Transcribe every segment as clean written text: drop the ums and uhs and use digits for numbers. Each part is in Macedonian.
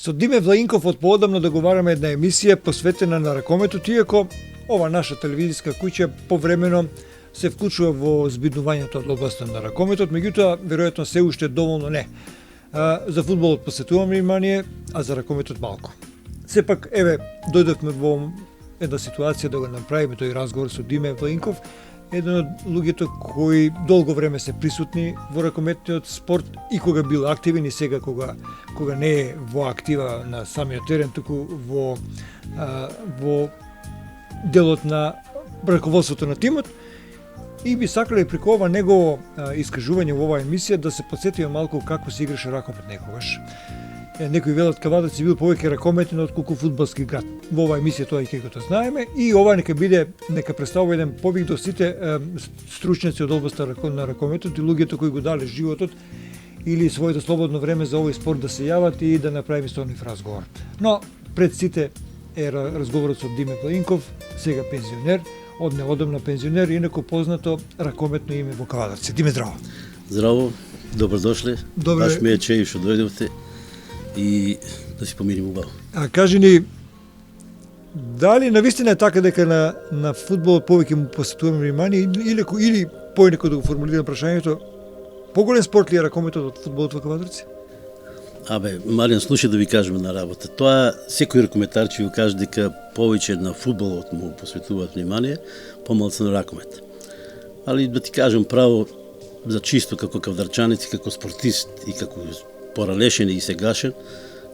Со Диме Влаинков од поодамно договараме една емисија посветена на ракометот, иако ова наша телевизиска куќа повремено се вклучува во збиднувањето од областа на ракометот, меѓутоа веројатно се уште доволно не. За фудбалот посветуваме внимание, а за ракометот малку. Сепак, еве, дојдовме во една ситуација да го направиме тој разговор со Диме Влаинков, еден од луѓето кои долго време се присутни во ракометниот спорт и кога бил активен и сега кога не е во актива на самиот терен, туку во делот на раководството на тимот. И би сакале преку ова негово искажување во оваа емисија да се подсетиме малку како се играше ракомет некогаш. Некои велат Кавадац бил повеќе ракометен отколку фудбалски град. Во оваа емисија тоа и како тоа знаеме, и ова нека представува еден повик до сите стручњаци од областа на ракометот и луѓето кои го дале животот или своето слободно време за овој спорт да се јават и да направиме со нив разговор. Но пред сите е разговорот со Диме Влаинков, сега пензионер, од неодамна пензионер, инаку познато ракометно име во Кавадарци. Диме, здраво. Здраво, добродошли. Добре. Баш ме е чеј што дојдовте и да си помирим убаво. А кажи ни, дали навистина е така дека на фудбалот повеќе му посветуваме внимание или поинеко да го формулирам прашањето, поголем спорт ли е ракометот од фудбалот во Кавадарци? Маријан, слушај да ви кажеме на работа. Тоа секој ракометар ќе го каже дека повеќе на фудбалот му посветуваат внимание, помалку на ракомет. Али да ти кажам право, за чисто како кавдарчанец, како спортист и како поралешен и сегашен,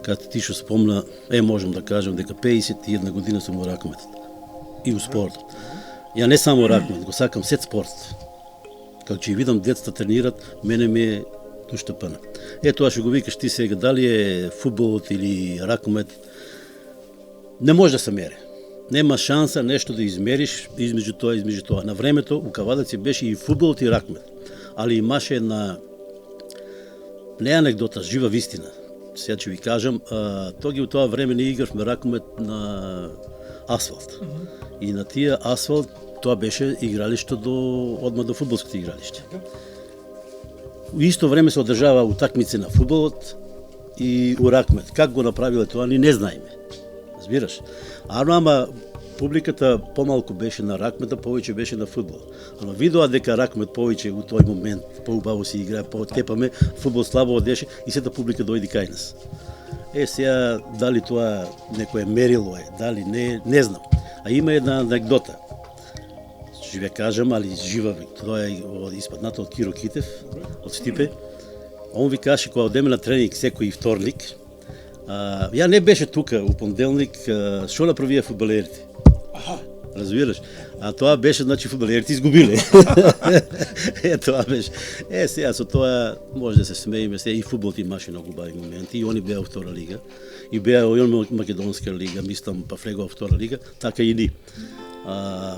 като ти што спомна, можам да кажам дека 51 година сум во ракометот и у спортот. Ја не само ракомет, го сакам сет спорт. Како ќе видам децата тренират, мене ми е душта пана. Тоа што го викаш ти сега, дали е фудбалот или ракомет, не може да се мери. Нема шанса нешто да измериш измеѓу тоа. На времето у Кавадаци беше и фудбалот и ракомет, али имаше една не анекдота, жива вистина. Сега ќе ви кажам, тоги у тоа време ние игравме ракомет на асфалт. И на тие асфалт тоа беше игралиште одма до фудбалското игралиште. У исто време се одржава утакмици на фудбалот и у ракомет. Как го направиле тоа, ни не знаеме. Разбираш? Ама публиката помалку беше на ракмета, повеќе беше на фудбал. Ама видоа дека ракмет повеќе у тој момент поубаво се играе, пооткепаме, фудбал слабо одеше и сета публика дојде кај нас. Сега дали тоа некој мерило дали не знам. А има една анекдота. Ќе ви кажам, али жива, тоа е испадната од Киро Китев, од Стипе. Он ви каже кога одеме на тренинг секој вторник, ја не беше тука у понеделник, што направија фудбалерите. Разбираш? А тоа беше, значи, фудбалерите изгубиле. Тоа беше. Сега со тоа може да се смееме, сега и фудбалот имаше многу убави моменти, и они беа во втора лига, и беа во македонска лига, мислам, па флегува во втора лига, така и ни.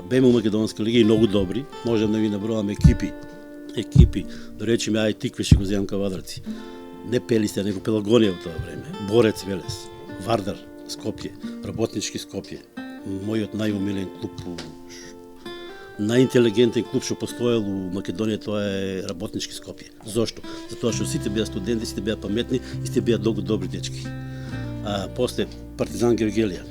Беме во македонска лига и многу добри, можем да ви набројаме екипи, да речеме, ај Тикве ќе го земам Кавадарци. Не Пелисте, него Пелагонија во тоа време, Борец Велес, Вардар Скопје, Работнички Скопје, мојот најомилен клуб, најинтелигентен клуб што постоел у Македонија, тоа е Работнички Скопје. Зошто? Затоа што сите беа студенти, сите беа паметни и сите беа многу добри дечки. После Партизан Гевгелија,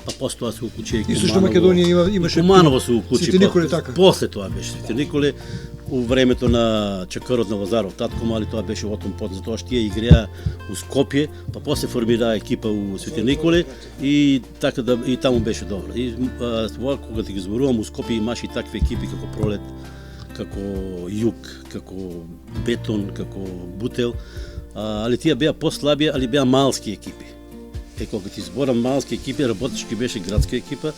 па после тоа се уклучи и Исто што Македонија имаше Куманово се уклучи. Сите Николе така. После тоа беше Сите Николе у времето на Чакарот на Лазаров, татко мали, тоа беше отом под, затоа што тие игреа у Скопје, па после формираа екипа у Свети Николе и така да и таму беше добро. И тоа кога ти ги зборувам, у Скопје имаше и такви екипи како Пролет, како Југ, како Бетон, како Бутел, али тие беа послабија, али беа малски екипи. Кога ти зборам малски екипи, Работнички беше градска екипа,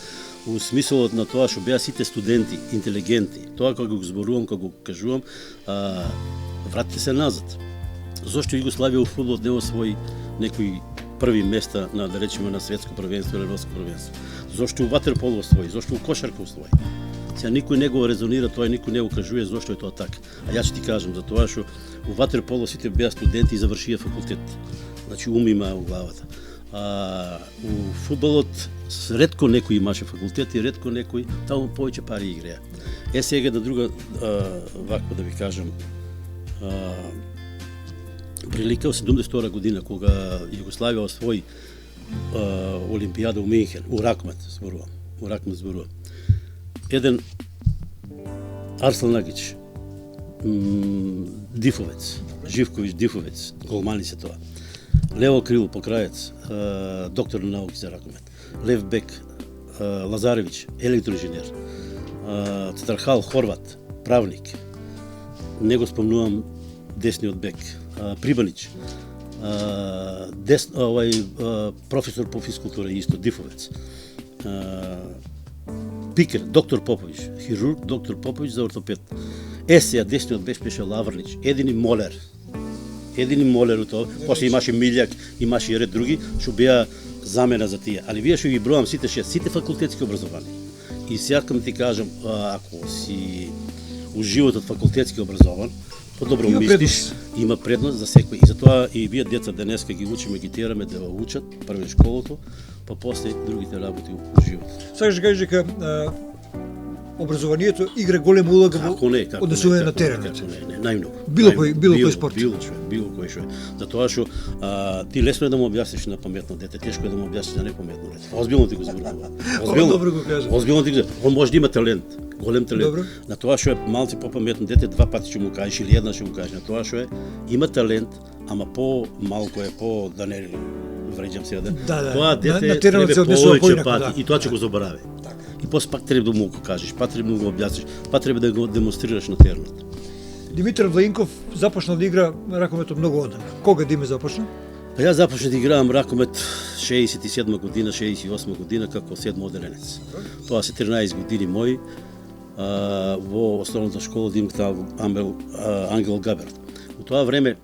у смисолот на тоа што беа сите студенти, интелигенти. Тоа кога го зборувам, кога го кажувам, вратите се назад. Зошто Југославија у фудбалот не освои некои први места на, да речеме, на светско првенство или европско првенство? Зошто у ватерполо освои? Зошто у кошарка освои? Сега никој не го резонира тоа и никој не го кажува зошто е тоа така. А јас ќе ти кажам за тоа што у ватерполо сите беа студенти и завршија факултет. Значи ум има у главата. У фудбалот ретко некој имаше факултет и ретко некој таму повеќе пари игреа. Сега на друга, вако да ви кажам, прилика 72 година кога Југославија освои Олимпијада у Минхен, у ракмет зборувам. Еден Арслан Агич, Дифовец, Живковиќ Дифовец, голмани се тоа. Лево крило покрајец, доктор на науки за ракмет. Лев бек, Лазаревиќ, електроинженер. Цтрхал Хорват, правник. Не го спомнувам десниот бек. Прибанич. Професор по физкултура исто, Дифовец. Пикер, доктор Поповиќ, хирург, доктор Поповиќ за ортопед. Сега десниот беше Лаврнич, едини молер у тоа, после имаше Милјак, имаше и ред други, што беа замена за тие. Али вие што ги бројам сите факултетски образовани. И сакам ти кажам, ако си у животот факултетски образован, подобро мислиш, има предност за секој. И затоа и вие деца денеска ги учиме, ги тераме да учат, прво школото, па после другите работи у животот. Сакаш да кажеш дека образованието игра голема улога во однесување на теренот. Не, најмногу. Било кој спорт. Било кој што. Затоа што ти лесно е да му објасниш на паметно дете, тешко е да му објасниш на непаметно дете. Озбилно ти го зборувам. Добро го кажа. Озбилно ти го. Он може да има талент, голем талент. Добро. На тоа што е малци попаметно дете, два пати ќе му кажеш или една ќе му кажеш. На тоа што е има талент, ама по-малку е да не вреđам сега да. Тоа дете треба повеќе пати и тоа ќе го заборави. И после пак треба да му го кажеш, пак треба да го објасниш, пак треба да го демонстрираш на теренот. Димитар Влаинков започна да игра ракомет многу одамна. Кога Диме започна? Па јас започнав да играам ракомет 67 година, 68 година како седмоодделенец. Тоа се 13 години мои во основната школа Димката Ангел Габерт. Во тоа време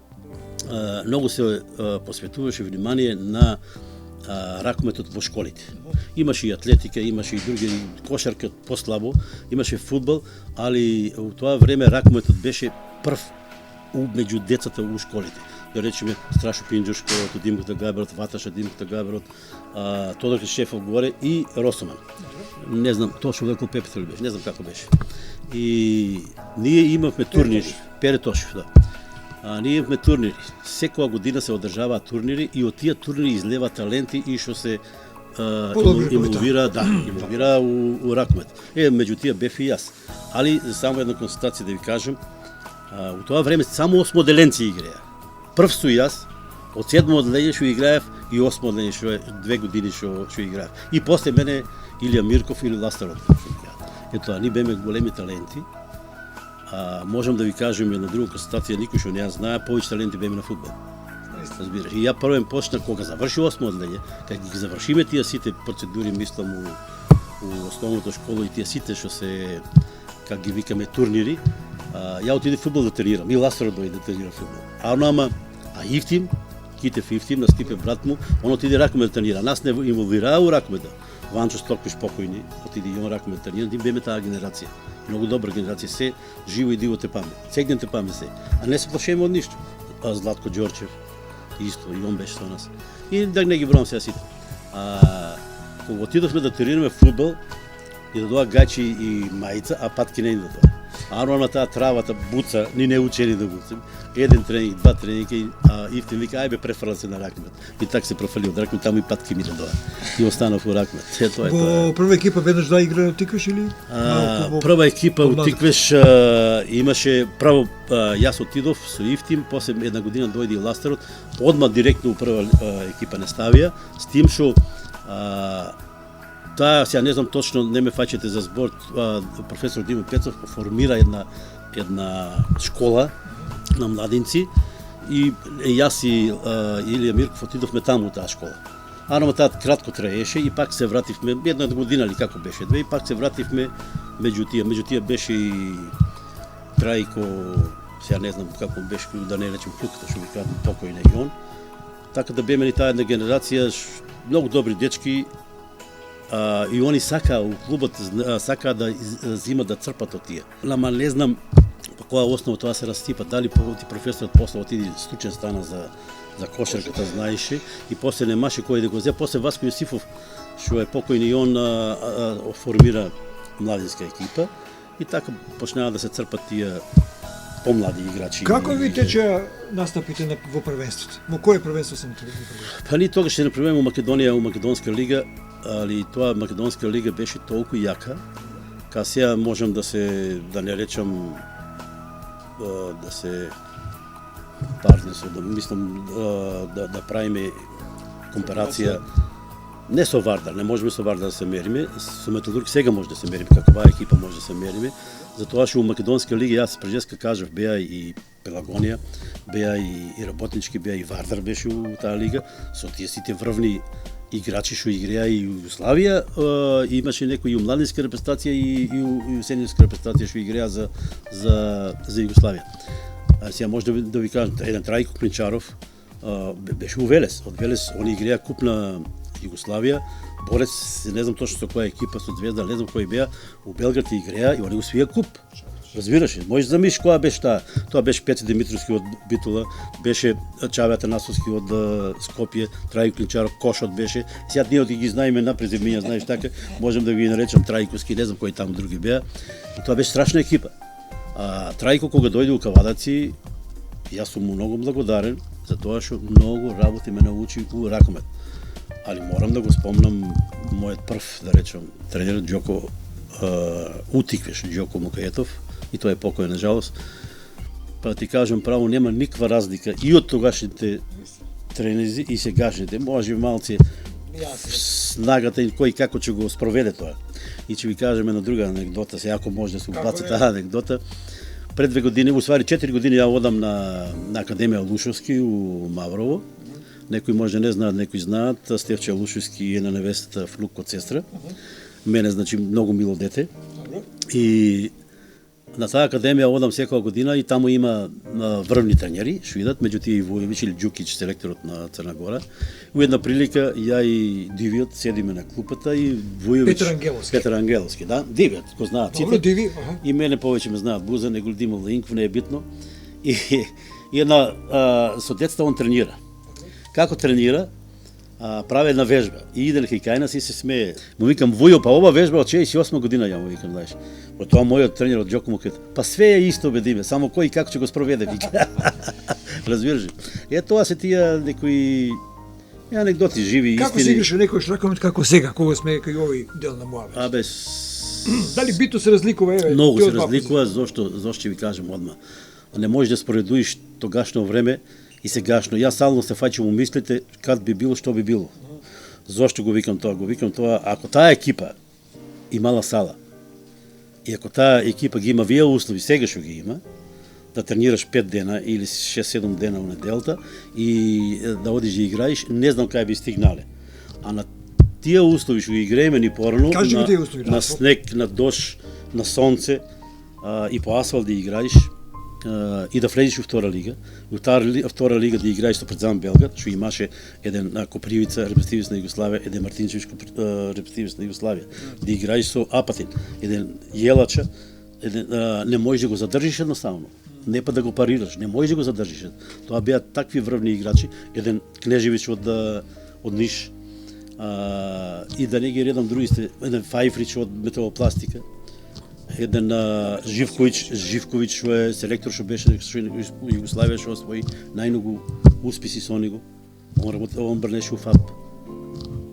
многу се посветуваше внимание на ракометот во школите. Имаше и атлетика, имаше и други, кошарка послабо, имаше фудбал, али во тоа време ракометот беше прв меѓу децата у школите. Да речеме Страшо Пинџур школата, Димката Габерот, Ваташа Димката Габерот, Тодор Шефов горе и Росоман. Не знам, точно Леко Пепетел беше, не знам како беше. И ние имавме турнири, Пере Тошев, да. Ние имаме турнири. Секоја година се одржаваат турнири и од тие турнири излева таленти и што се имовира у ракмет. Меѓу тие бев и јас. Али само една констатација да ви кажам, у тоа време само осмоделенци игреа. Прв су јас, од седмо одделение што играев и осмо одделение што 2 години што играев. И после мене Илија Мирков или Ластарот. Ето, ние беме големи таленти. Можам да ви кажем една друга констатација, никој што не ја знае, повеќе таленти беме на фудбал. Разбираш. И ја првен почнав кога заврши осмо одделение, кога ги завршиме тие сите процедури, мислам у основната школа и тие сите што се, как ги викаме, турнири, ја отиде фудбал да тренирам, и Ластарот дојде да тренира фудбал. Ивтим, Китев Ивтим, на Стипе брат му, он отиде ракомет да тренира. Нас не инволвираа у ракомета. Ванчо Стокпиш покојни, отиде и он ракомет да тренира, беме таа генерација. Многу добра генерација, се живо и диво те паме. Сегнем те паме се. А не се плашеме од ништо. Златко Ѓорчев, исто, и он беше со нас. И да не ги бројам сега сите. Кога отидовме да тренираме фудбал, и да доа гачи и мајца, а патки не да доа. Нормално таа травата буца, ни не учени да буцем. Еден тренинг, два тренинги, Ивтин вика, ајбе префрла се на ракмет. И така се профали од ракмет, таму и патки ми да доа. И останав во ракмет. Во прва екипа веднаш да игра утикваш или? Прва екипа утикваш имаше право, јас отидов со Ивтим, после една година дојде и Ластарот, одма директно у прва екипа не ставија, с тим што таа, сега не знам точно, не ме фаќате за збор, професор Димо Пецов формира една школа на младинци и јас и Илија Мирков отидовме таму таа школа. Ама таа кратко траеше и пак се вративме, една година или како беше, две, и пак се вративме меѓу тие беше и Трајко, сега не знам како беше, да не речем Клуката, што ми кажам покој и он. Така да беме ни таа една генерација, многу добри дечки, и они сакаа у клубот да зимат да црпат од тие. Ама не знам по која основа тоа се растипа, дали професорот после отиде стручен стана за кошарката, знаеше, и после немаше кој да го взе, после Васко Јосифов, што е покојни, и он формира младинска екипа, и така почнаа да се црпат помлади играчи. Како ви тече настапите во првенството? Во кое првенство се натпреварувате? Па ние тогаш се направиме у Македонија, у Македонска лига, али тоа Македонска лига беше толку јака, кај сега можам да не речам да се да мислам да правиме компарација не со Вардар, не можеме со Вардар да се мериме, со Металург сега може да се мериме, каква екипа може да се мериме, затоа што у Македонска лига јас прежеска кажав беа и Пелагонија, беа и Работнички, беа и Вардар беше у таа лига, со тие сите врвни играчи што игреа и Југославија, имаше некои и младинска репрезентација и сениорска репрезентација што игреа за Југославија. А сега може да ви кажам, еден Трајко Клинчаров беше у Велес, од Велес они игреа куп на Југославија, борец, не знам точно со која екипа, со Звезда, не знам кој беа, у Белград игреа и они усвија куп. Разбираш ли? Можеш да замислиш која беше таа. Тоа беше Пети Димитровски од Битола, беше Чаве Атанасовски од Скопје, Трајко Клинчаров, Кошот беше. Сега ние ги знаеме на презимења, знаеш така, можам да ги наречам Трајковски, не знам кои таму други беа. И тоа беше страшна екипа. А Трајко кога дојде у Кавадаци, јас сум му многу благодарен за тоа што многу работи ме научи у ракомет. Али морам да го спомнам мојот прв, да речем, тренер Џоко Утиквеш, Џоко Мукаетов, и тој е покој на жалост. Па ти кажам право, нема никаква разлика и од тогашните тренери и сегашните. Може малци снагата и кој како ќе го спроведе тоа. И ќе ви кажем една друга анекдота, се ако може да се убаца таа анекдота. Пред 2 години, усвари 4 години ја одам на Академија Лушовски у Маврово. Некои може не знаат, некои знаат. Стефче Лушовски е на невестата внук од сестра. Мене, значи, многу мило дете. И на таа академија одам секоја година и таму има врвни тренери, што идат, меѓу тие и Војович или Џукич, селекторот на Црна Гора. У една прилика ја и Дивиот седиме на клупата и Војович Петар Ангеловски, да, Дивиот, го знаат сите. Диви, и мене повеќе ме знаат Буза, него Димо Линков, не е битно. И една со децата он тренира. Како тренира? Прави една вежба и иде кај нас и се смее. Му викам Војо, па ова вежба од 68 година ја му викам, знаеш. Од тоа мојот тренер од Џоко Мукет. Па све е исто бедиме, само кој и како ќе го спроведе вика. Разбираш? Тоа се тие некои анекдоти живи истини. Како се играше некој ракомет како сега, кога сме кај овој дел на Моавет? Дали битно се разликува? Многу се разликува, зошто ви кажам одма. Не можеш да споредуиш тогашно време и сегашно. Јас стално се фаќам у мислите кад би било, што би било. Зошто го викам тоа? Го викам тоа, ако таа екипа имала сала, и ако таа екипа ги има вие услови, сега што ги има, да тренираш 5 дена или 6-7 дена у неделта и да одиш да играиш, не знам кај би стигнале. А на тие услови што ги играеме ни порано, на снег, на дожд, на сонце и по асфалт да играиш, и да влезеш во втора лига. Во втора лига да играеш со Партизан Белград, што имаше еден Копривица, репрезентативец на Југославија, еден Мартинчевич, репрезентативец на Југославија. Да играеш со Апатин, еден Јелача, не можеш да го задржиш едноставно. Не па да го парираш, не можеш да го задржиш. Тоа беа такви врвни играчи, еден Кнежевич од Ниш, и да не ги редам другите, еден Фајфрич од Металопластика, еден Живковиќ што е селектор што беше у Југославија што освои најмногу успеси со него. Он брнеше у ФАП.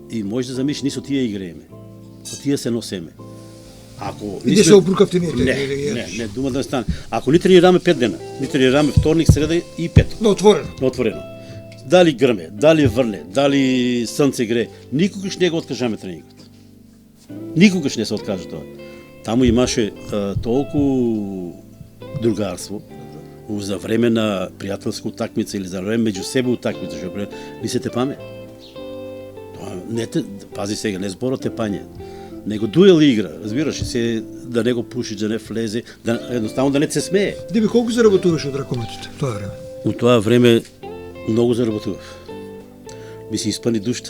И можеш да замислиш, ние со тие играеме. Со тие се носеме. Ако и не се обрукавте ние. Не, дума да стане. Ако ни тренираме 5 дена, ни тренираме вторник, среда и петок. На отворено. На отворено. Дали грме, дали врне, дали сонце гре, никогаш не го откажаме тренингот. Никогаш не се откаже тоа. Таму имаше толку другарство за време на пријателска утакмица или за време меѓу себе утакмица, што ни се тепаме. Тоа не пази сега, не зборот тепање, него дуел игра, разбираш, се да не го пуши, да не влезе, едноставно да не се смее. Деби, колку заработуваш од ракометот тоа време? У тоа време многу заработував. Ми се испани душта.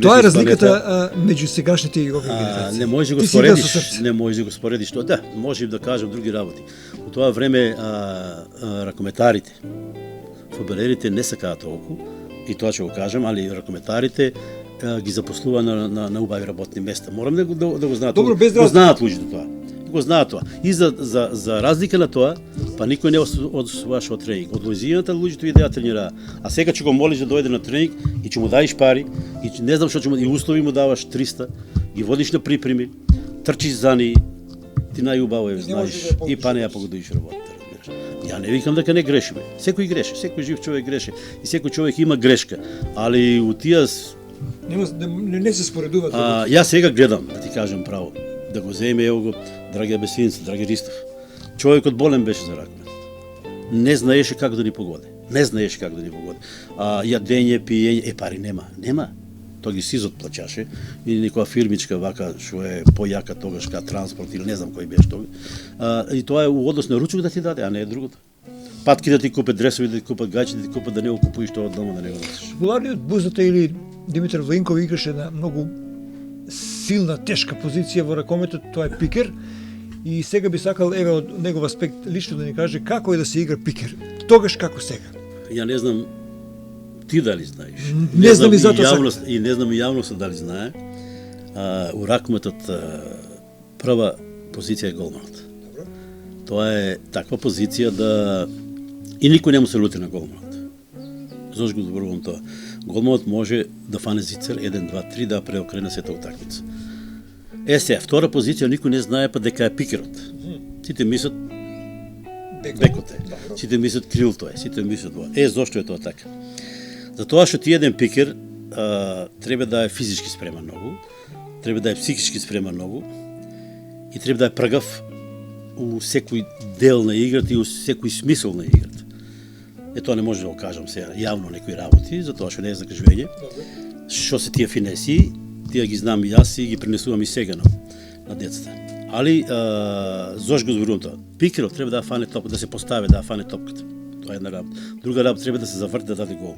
Тоа е разликата меѓу сегашните и овие генерации. Не можеш да го споредиш, не можеш да го споредиш тоа. Да, може да кажам други работи. У тоа време ракометарите, фудбалерите не сакаат толку, и тоа ќе го кажам, али ракометарите ги запослува на убави работни места. Морам да го знаат. Добро, без го знаат луѓето тоа. Го знаат тоа. И за разлика на тоа, па никој не одсуваше од тренинг. Од лозијаната луѓето идеа тренираа. А сега ќе го молиш да дојде на тренинг и ќе му даеш пари и не знам што ќе му и услови му даваш 300, ги водиш на припреми, трчиш за ни, ти најубаво е знаеш и па не ја погодиш работата, разбираш. Ја не викам дека не грешиме. Секој греше, секој жив човек греше и секој човек има грешка, али у тие не се споредуваат. Јас сега гледам, да ти кажам право, да го земе ево го Драге Бесинца, Драге Ристов. Човекот болен беше за ракомет. Не знаеше како да ни погоди. Не знаеше како да ни погоди. Јадење, пиење, пари нема. Нема. Тоа ги сизот плачаше и некоја фирмичка вака што е појака тогаш ка транспорт или не знам кој беше тога. И тоа е у однос на ручок да ти даде, а не е другото. Патки да ти купат, дресови да ти купат, гаќи да ти купат, да не го купуиш тоа од дома да не го носиш. Популарниот Бузата или Димитар Влинков играше на многу силна, тешка позиција во ракометот, тоа е пикер. И сега би сакал, еве, од негов аспект, лично да ни каже како е да се игра пикер, тогаш како сега. Ја не знам, ти дали знаеш? Не знам и затоа јавност, и не знам и јавноста дали знае. У ракометот прва позиција е голманот. Тоа е таква позиција да и никој не му се лути на голманот. Зошто го зборувам тоа? Голманот може да фане зицер 1, 2, 3 да преокрене сета утакмица. Сега, втора позиција никој не знае па дека е пикерот. Сите мислат бекот е. Сите мислат крилто е. Сите мислат тоа. Зошто е тоа така? Затоа што ти еден пикер треба да е физички спреман многу, треба да е психички спреман многу и треба да е пргав у секој дел на играта и у секој смисол на играта. Тоа не може да го кажам сега јавно некои работи, затоа што не е закажување. Што се тие финеси, тие ги знам и јас и ги пренесувам и сега на децата. Али, зошто го зборувам тоа? Пикерот треба да фане топ, да се постави, да фане топката. Тоа е една работа. Друга работа треба да се заврти, да даде гол.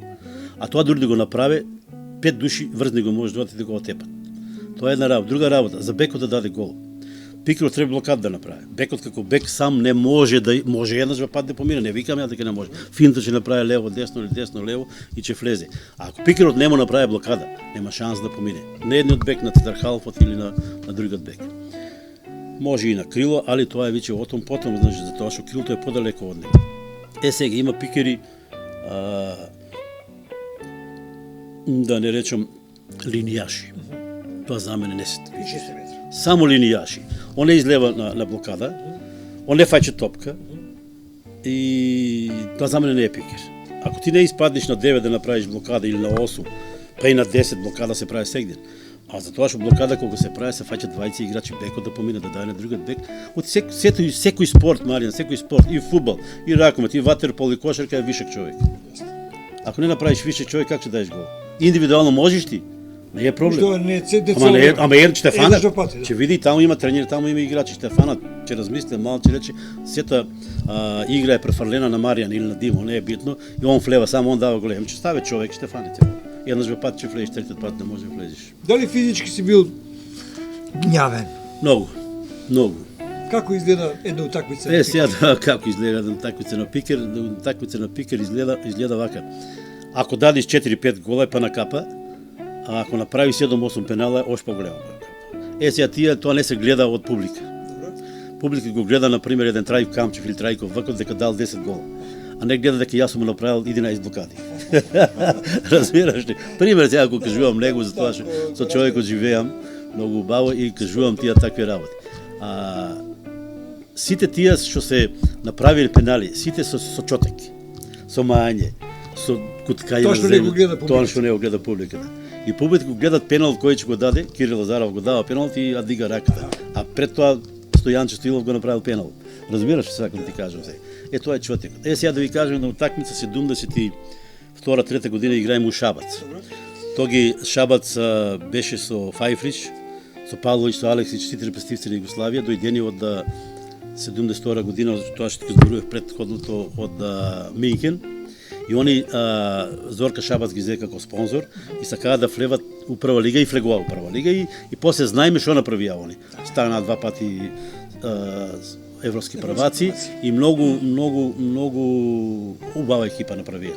А тоа дури да го направи, 5 души врзни го може да го отепат. Тоа е една работа. Друга работа, за бекот да даде гол. Пикерот треба блокад да направи. Бекот како бек сам не може да може еднаш во пат да помине, не викам ја дека не може. Финта ќе направи лево десно или десно лево и ќе влезе. А ако пикерот не му направи блокада, нема шанс да помине. Не едниот бек на центрхалфот или на другиот бек. Може и на крило, али тоа е веќе отом потом, значи затоа што крилото е подалеко од него. Сега има пикери да не речам линијаши. Тоа за мене не се више. Само линијаши. Он не излева на блокада, он не фаќа топка и тоа за мене не е пикер. Ако ти не испаднеш на 9 да направиш блокада или на 8, па и на 10 блокада се прави сегден. А затоа што блокада кога се прави се фаќа 20 играчи бекот да помине да даде на другиот бек. Од секој спорт, Маријан, секој спорт, и фудбал, и ракомет, и ватерпол, и кошарка е вишек човек. Ако не направиш вишек човек, как ќе даеш гол? Индивидуално можеш ти? Не е проблем. Ама еден ќе те фанат. Ќе види таму има тренер, таму има играчи, ќе те фанат, ќе размисле мал, ќе рече сета игра е префрлена на Маријан или на Димо, не е битно, и он влева, само он дава голем. Ќе стави човек, ќе те фане. Еднаш во пат ќе влезеш, третиот пат не може да влезеш. Дали физички си бил гњавен? Многу, многу. Како изгледа една утакмица? Сега како изгледа една утакмица на пикер? Утакмица на пикер изгледа вака. Ако дадеш 4-5 гола па на капа, а ако направи 7-8 пенала, ош поголемо. Сега тие тоа не се гледа од публика. Публика го гледа на пример еден Трајко Камчев или Трајко Ваков дека дал 10 гола, а не гледа дека јас сум му направил 11 блокади. Разбираш ли? Пример сега го кажувам него за тоа што со човекот живеам многу убаво и кажувам тие такви работи. Сите тие што се направиле пенали, сите со чотек, со мање, со куткање на земја, тоа што не го гледа публиката. И публиката го гледат пенал кој ќе го даде, Кирил Лазаров го дава пенал и дига раката. А пред тоа Стојанче Стоилов го направил пенал. Разбираш што сакам да ти кажам сега? Тоа е чотекот. Сега да ви кажам на утакмица 72-3 година играеме у Шабац. Тоги Шабац беше со Фајфрич, со Павлович, со Алексич, сите репрезентативци на Југославија, дојдени од 72 година, тоа што ќе зборував претходното од Минхен. И они Зорка Шабац ги взе како спонзор и сакаа да влеват у прва лига и влегува у прва лига и после знаеме што направија они. Станаа 2 пати европски прваци и многу убава екипа направија.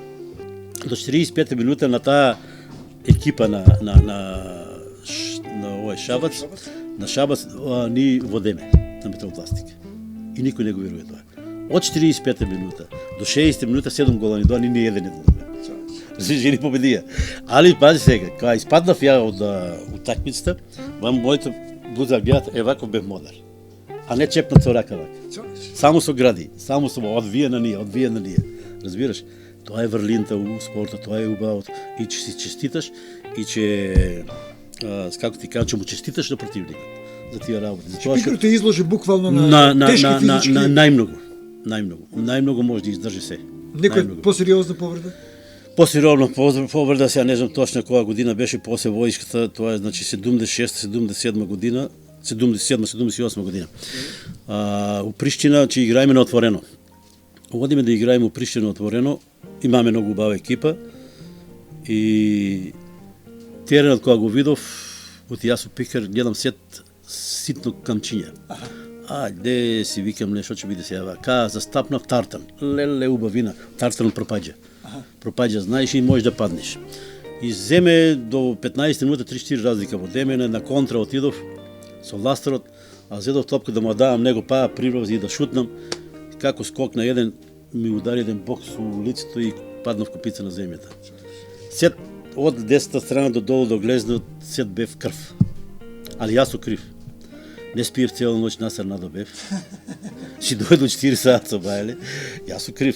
До 45 минута на таа екипа на овој Шабац, на Шабац ни водеме на Металопластика. И никој не го верува тоа. Од 45 минута до 60 минута 7 гола ни доа, ни еден не добаве. Жени победија. Али пази сега, кога испаднав ја од утакмицата, вам моите буза гледат, вако бев модар. А не чепнат со рака вака. Само со гради, само со одвие на ние. Разбираш? Тоа е врлинта у спортот, тоа е убавото. И че си честиташ, и че, како ти кажам, че му честиташ на противникот за тие работи. Шпикер те изложи буквално на тешки физички... Најмногу може да издржи се. Некој посериозна повреда? Посериозна повреда, сега не знам точно која година беше после војската, тоа е значи 76-77 година, 77-78 година. У Приштина, че играеме на отворено. Одиме да играеме у Приштина отворено, имаме многу убава екипа и теренот кога го видов, од јас у Пикер гледам ситно камчиња. Де си викам нешто ќе биде сега. Застапнав тартан. Леле убавина. Тартанот пропаѓа, знаеш и можеш да паднеш. И земе до 15 минути 3-4 разлика во демене, на контра отидов со ластерот, а зедов топка да му давам него прибрав и да шутнам. Како скок на еден, ми удари еден бокс у лицето и паднав копица на земјата. Сет од 10-та страна до долу до глезнот, сет бев крв. Али јас су крив. Не спиев цела ноќ, насар надобев. Си дојде до 4 саат со бајле. Јас су крив.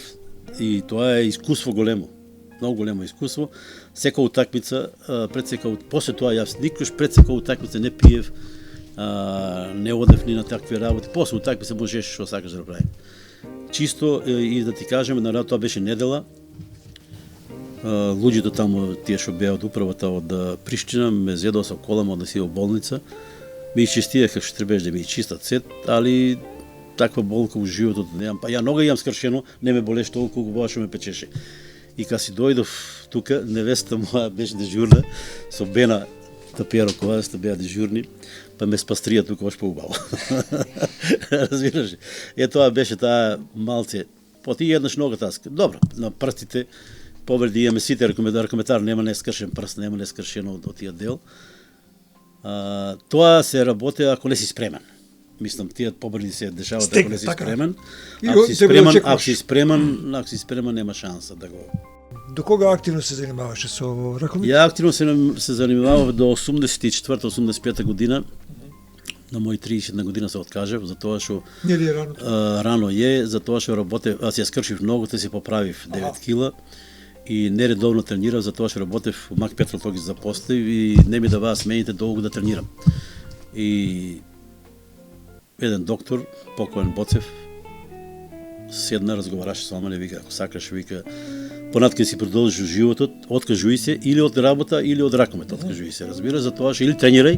И тоа е искуство големо. Многу големо искуство. Сека утакмица, после тоа јас никош пред сека утакмица не пиев, не одев ни на такви работи. После утакмица можеш што сакаш да прави. Чисто и да ти кажеме, на тоа беше недела. Луѓето таму, тие што беа од управата од Приштина, ме зедоа со колама да си во болница. Ми изчистијаха што требаш да ми чистат сет, али таква болка у животот немам. Ја нога имам скршено, не ме болеше толку убаво што ме печеше. И кога си дојдов тука, невеста моја беше дежурна, со Бена Тапиеро Коваста беа дежурни, па ме спастрија тука ош поубаво. Разбираш? Тоа беше таа малце. Поти еднаш нога таска. Добро, на прстите повреди имаме сите ракометар, нема нескршен прст, нема нескршено од тие дел. Тоа се работи ако не си спремен. Мислам, тие повреди се дешаваат ако не си спремен. Ако си спремен, нема шанса да го... До кога активно се занимаваше со ракомет? Ја активно се занимавав до 84-85 година. На мои 30 година се откажав, затоа што рано е, затоа што работев, аз ја скршив ногата, си поправив 9 кила и нередовно тренирав, затоа што работев во Мак Петрол, тој ги запослив и не ми даваа смените долго да тренирам. И еден доктор, покоен Боцев, седна, разговараше со мене, вика, ако сакаш, вика, понатка си продолжиш животот, откажуј се или од работа, или од ракомет, откажуј се, разбира, затоа што или тренирај,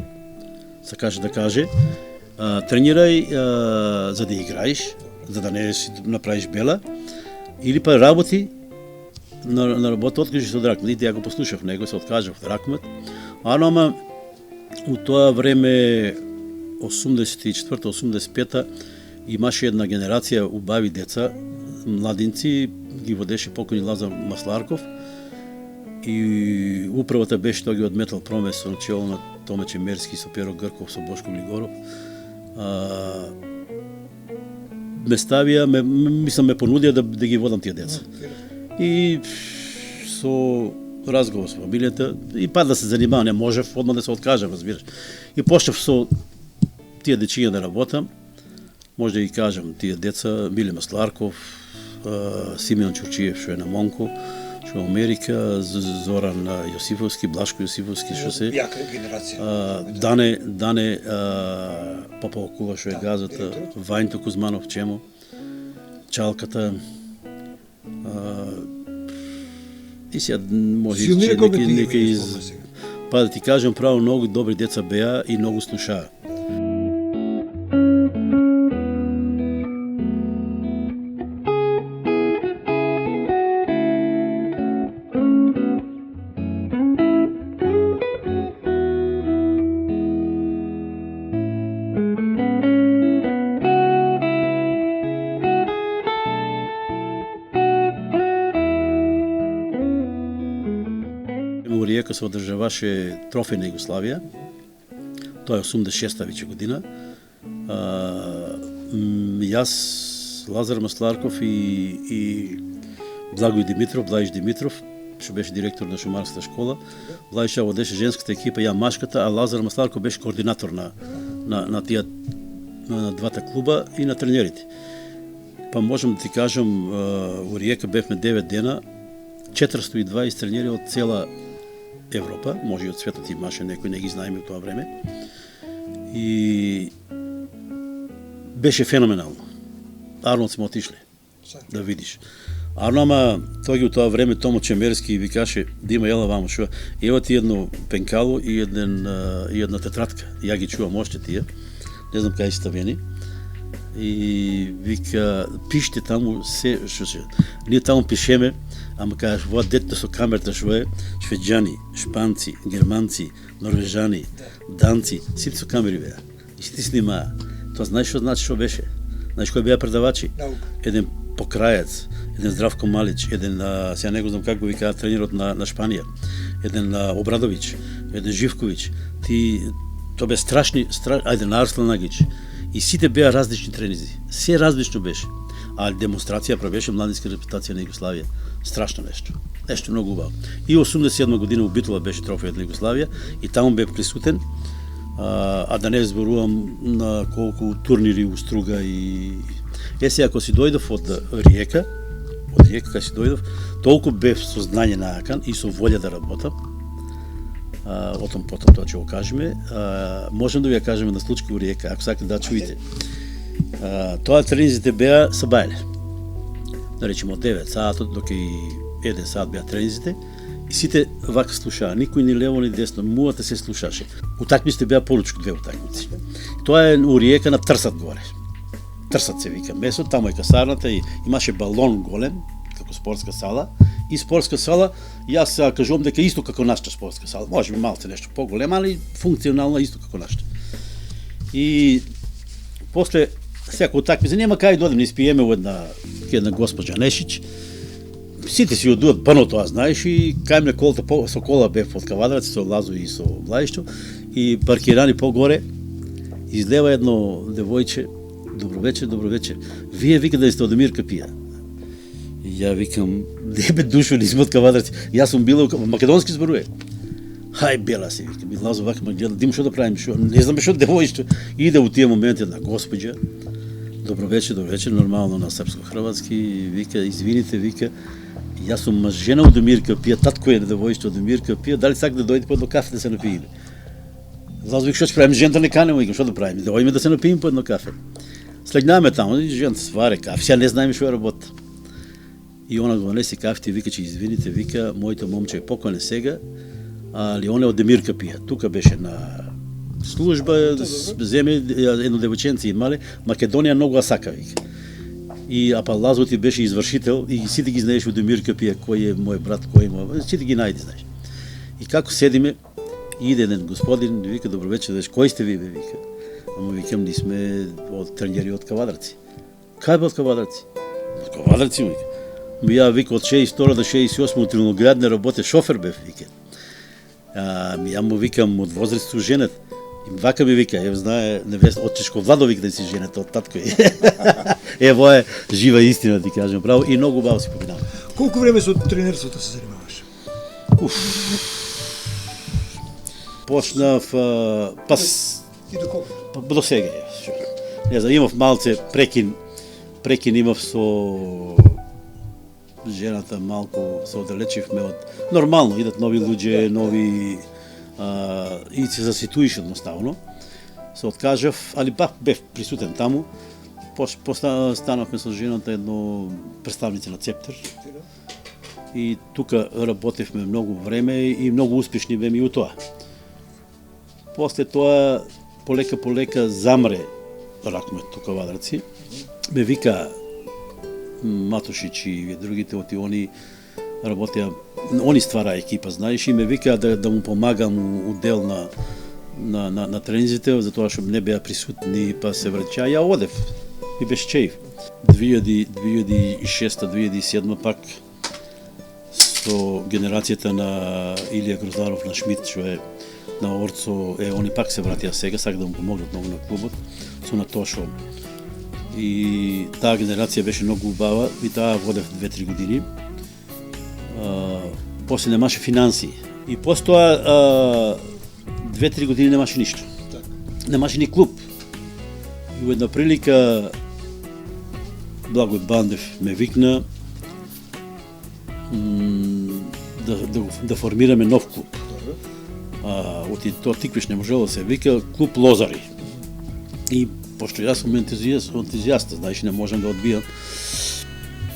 сакаше да каже, тренирај за да играеш, за да не си направиш бела, или па работи на работа, откажи се од ракомет. И ја го послушав него, се откажав од ракомет, ама у тоа време 84-85 имаше една генерација убави деца, младинци, ги водеше покојни Лазар Масларков и управата беше тоа ги одметал Промес со начело на Томе Чемерски, со Перо Грков, со Бошко Глигоров. Ме ставија, ме понудија да ги водам тие деца. И со разговор со фамилијата, и пак да се занимавам, не можев, одма да се откажам, разбираш. И почнав со тие дечиња да работам, може да ги кажам, тие деца, Миле Масларков, Симеон Чурчиев, што е на Монко, што е Америка, Зоран Јосифовски, Блашко Јосифовски, што се... Јака генерација. Дане Попова, што е газата, Вајнто Кузманов, Чемо, Чалката, и сега може нека из... Па да ти кажам, право многу добри деца беа и многу слушаа. Во Риека се одржаваше трофеј на Југославија. Тоа е 86-та веќе година. Јас Лазар Масларков и Благој Димитров, Блајш Димитров, што беше директор на шумарската школа. Блајша водеше женската екипа, ја машката, а Лазар Масларков беше координатор на тие на двата клуба и на тренерите. Па можам да ти кажам, во Риека бевме 9 дена, 420 тренери од цела Европа, може и од светот имаше, некои не ги знаеме во тоа време. И беше феноменално. Арнолд сме отишле да видиш. Арно, ама тој ги у тоа време Томо Чемерски ви каже да има ела вамо шо. Ева ти едно пенкало и една тетрадка. Ја ги чувам още тие. Не знам кај ставени. И вика, пишете таму се што се. Ние таму пишеме, ама кажеш, во детето со камерата што е, швеđани, шпанци, германци, норвежани, данци, сите со камери беа. И сите снимаа. Тоа знаеш што значи што беше? Знаеш кои беа предавачи? Еден Покрајец, еден Здравко Малич, еден, сега не го знам како викаат тренерот на Шпанија, еден Обрадовиќ, еден Живковиќ, тоа беа страшни, еден Арслан Агич. И сите беа различни тренизи. Се различно беше. А демонстрација правеше младинска репутација на Југославија. Страшно нешто. Нешто многу убаво. И 87 година у Битола беше трофејот на Југославија и таму бе присутен. А да не зборувам на колку турнири у Струга и сега ако си дојдов од Риека, кога си дојдов, толку бев со знање на акан и со волја да работам. Отом потом тоа ќе го кажеме. Можем да ви ја кажеме на случај у Риека, ако сакате да чуете. Тоа тренизите беа са бајле. Да речеме од 9 саатот, доке и 1 саат беа тренизите. И сите вака слушаа, никој ни лево ни десно, муата се слушаше. Утакмиците беа получко 2 утакмици. Тоа е у Риека на Трсат горе. Трсат се вика место, таму е касарната и имаше балон голем, како спортска сала, и спортска сала, јас кажувам дека исто како нашата спортска сала, може би малце нешто поголема, али функционално исто како нашата. И после секоја утакмица нема кај да одем, не спиеме во една госпоđа Нешич. Сите си одуват бано тоа, знаеш, и кај ме колата со кола бев од Кавадарци, со Лазо и со Блајшто, и паркирани погоре, излева едно девојче. Добро вечер. Вие вика да сте од Мирка Пија. И ја викам, не бе душо, не сме од Кавадарци. Јас сум била во македонски зборуе. Хај бела се, вика, ми Лазо вака ме гледа, дим што да правим, што, не знам што девојче. Иде у тие моменти една госпоđа. Добро вечер, нормално на српско-хрватски, вика, извините, вика, јас сум жена од Мирка Пија, татко е на девојче од Мирка Пија, дали сака да дојде по едно кафе да се напиеме? Лазо вика, што ќе правим, жената не канемо, викам, што да правим, да одиме да се напиеме по едно кафе. Слегнаме таму, и жената сваре кафе, сега не знаеме што е работа. И она го несе кафето и вика, че извините, вика, моето момче е покоен сега, али он е од Мирка Пија. Тука беше на служба, земе едно девојченце имале, Македонија многу асака, вика. И апа Лазо ти беше извршител и сите ги знаеш од Мирка Пија, кој е мој брат, кој е мој, сите ги најде, знаеш. И како седиме, иде еден господин, вика, добро вечер, кој сте ви, вика. Ама викам, ние сме од тренери од Кавадарци. Кај бе од Кавадарци? Од Кавадарци, вика. Ја, вика, од 62 до 68 од Трилноградне работе, шофер бев, вика. Ја му викам, од возраст су женет. И вака ми вика, знае, невест, од Чешко Владовик да си женет, од татко. Ево е жива истина, ти кажем право, и многу баво си поминава. Колку време со тренерството се занимаваш? Почнав, И до колку? До сега. Не знам, имав малце прекин имав со жената, малку се оддалечивме од... Нормално, идат нови луѓе, нови... и се заситуиш едноставно. Се откажав, али пак бев присутен таму. Станавме со жената едно представници на Цептер. И тука работевме многу време и многу успешни беме и у тоа. После тоа полека замре ракмет тука Кавадарци. Ме вика Матушич и другите оти они работеа, они ствара екипа, знаеш, и ме вика да му помагам у дел на тренизите, затоа што не беа присутни, па се враќа. Ја одев и беше чеив. 2006-2007 пак со генерацијата на Илија Гроздаров, на Шмидт, што е на Орцо, они пак се вратија сега, сака да му помогнат многу на клубот, со на тоа што И таа генерација беше многу убава и таа водев 2-3 години. После немаше финансии. И после тоа 2-3 години немаше ништо. Немаше ни клуб. И во една прилика Благој Бандев ме викна да формираме нов клуб. Тоа тиквиш не можело да се вика клуб Лозари. И пошто јас сум ентузијаст, знаеш, не можам да одбијам.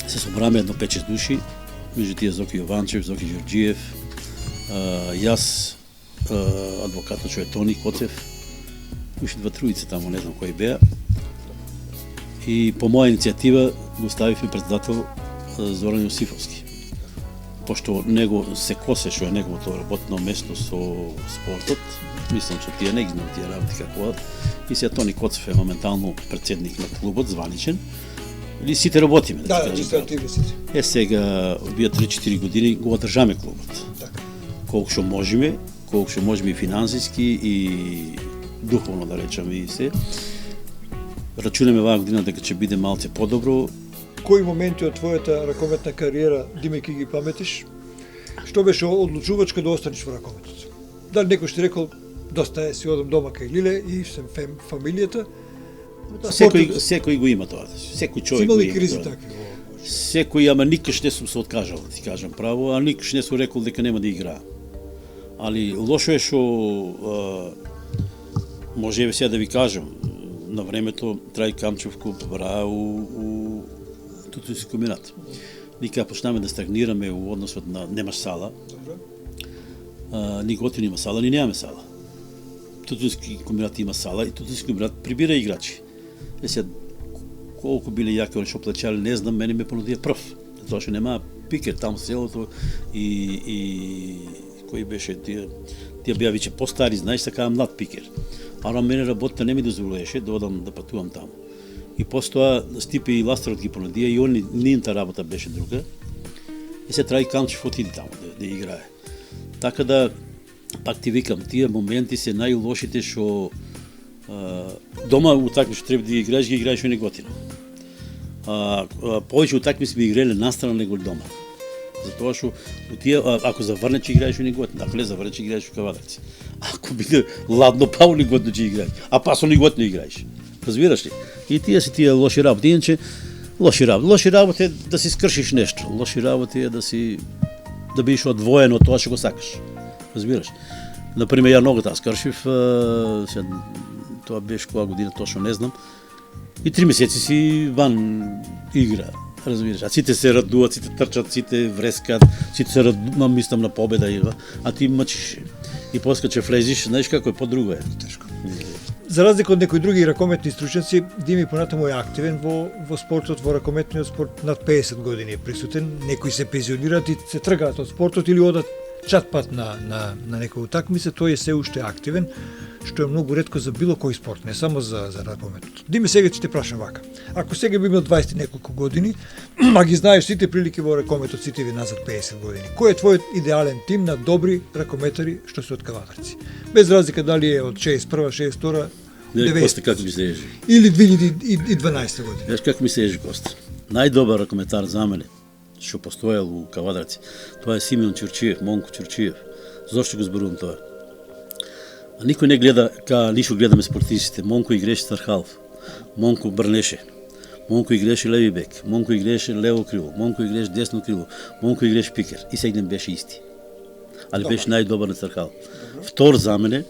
Се собраме едно 5-6 души, меѓу тие Зоки Јованчев, Зоки Ѓорѓиев, јас, адвокатот што е Тони Коцев, уште 2-3 таму, не знам кои беа. И по моја иницијатива го ставивме председател Зоран Јосифовски. Пошто него се косе што е неговото работно место со спортот, мислам што тие не ги знам тие работи како и сега Тони Коцев е моментално председник на клубот, званичен. Или сите работиме. Да, чисто активни сите. Сега, вие 3-4 години го одржаме клубот. Така. Колку што можеме и финансиски и духовно да речеме и се. Рачунаме оваа година дека ќе биде малце подобро. Кои моменти од твојата ракометна кариера, Димејќи ги паметиш, што беше одлучувачка да останеш во ракометот? Дали некој ще рекол, доста е, си одам дома кај Лиле и сум фамилијата? Секој го има тоа. Секој човек го има. кризи такви? Секој, ама никош не сум се откажал, да ти кажам право, а никош не сум рекол дека нема да играа. Али лошо е што може сега да ви кажам, на времето Трај Камчев клуб бра у Тутунски комбинат. Ние почнаме да стагнираме у односот на немаш сала. Ни Готин има сала, ни немаме сала. Тутунски комбинат има сала и Тутунски комбинат прибира играчи. Сега колку биле јаки они што плачале, не знам, мене ме понудија прв. Затоа што немаа пикер таму селото и кој беше тие беа веќе постари, знаеш, сакаа млад пикер. А на мене работата не ми дозволеше да одам да патувам таму. И после тоа Стипе и Ластарот ги понудија и они нивната работа беше друга. И се Трај Камчев отиде таму да играе. Така да пак ти викам, тие моменти се најлошите што дома утакмиш треба да ги играеш во Неготина. Повеќе утакмиш би играле настрана него дома. Затоа што тие ако заврне ќе играеш во Неготина, ако не заврне ќе играеш во Кавадарци. Ако биде ладно па во Неготина ќе играеш, а па со Неготина играеш. Разбираш ли? И тие се тие лоши работи. Иначе лоши работи е да си скршиш нешто. Лоши работи е да бидеш одвоен од тоа што го сакаш. Разбираш? Например, ја многу таа скршив, тоа беше која година точно не знам. И 3 месеци си ван игра. Разбираш? А сите се радуваат, сите трчат, сите врескат, сите се радуваат, мислам на победа а ти мъчиш. И после ќе влезиш, знаеш како е, по-друго е. Тешко. За разлика од некои други ракометни стручњаци, Дими понатаму е активен во спортот, во ракометниот спорт, над 50 години е присутен. Некои се пензионираат и се тргаат од спортот или одат чат пат на некој утакмица, тој е се уште активен, што е многу ретко за било кој спорт, не само за ракометот. Дими, сега ќе те прашам вака. Ако сега би имал 20 неколку години, а ги знаеш сите прилики во ракометот, сите ви назад 50 години, кој е твојот идеален тим на добри ракометари што се од Кавадарци? Без разлика дали е од 61, 62, 90. Коста, како ми се ежи? Или 2012 година. Знаеш како ми се ежи, Коста? Најдобар ракометар за мене, што постоел у Кавадарци, тоа е Симеон Ќурчиев, Монко Ќурчиев. Зошто го зборувам тоа? А никој не гледа, ништо гледаме спортистите. Монко игреше црхалф, Монко брнеше, Монко игреше леви бек, Монко игреше лево крило, Монко игреше десно крило, Монко игреше пикер. И сегден беше исти. Али беше најдобар на црхалф. Втор за мене,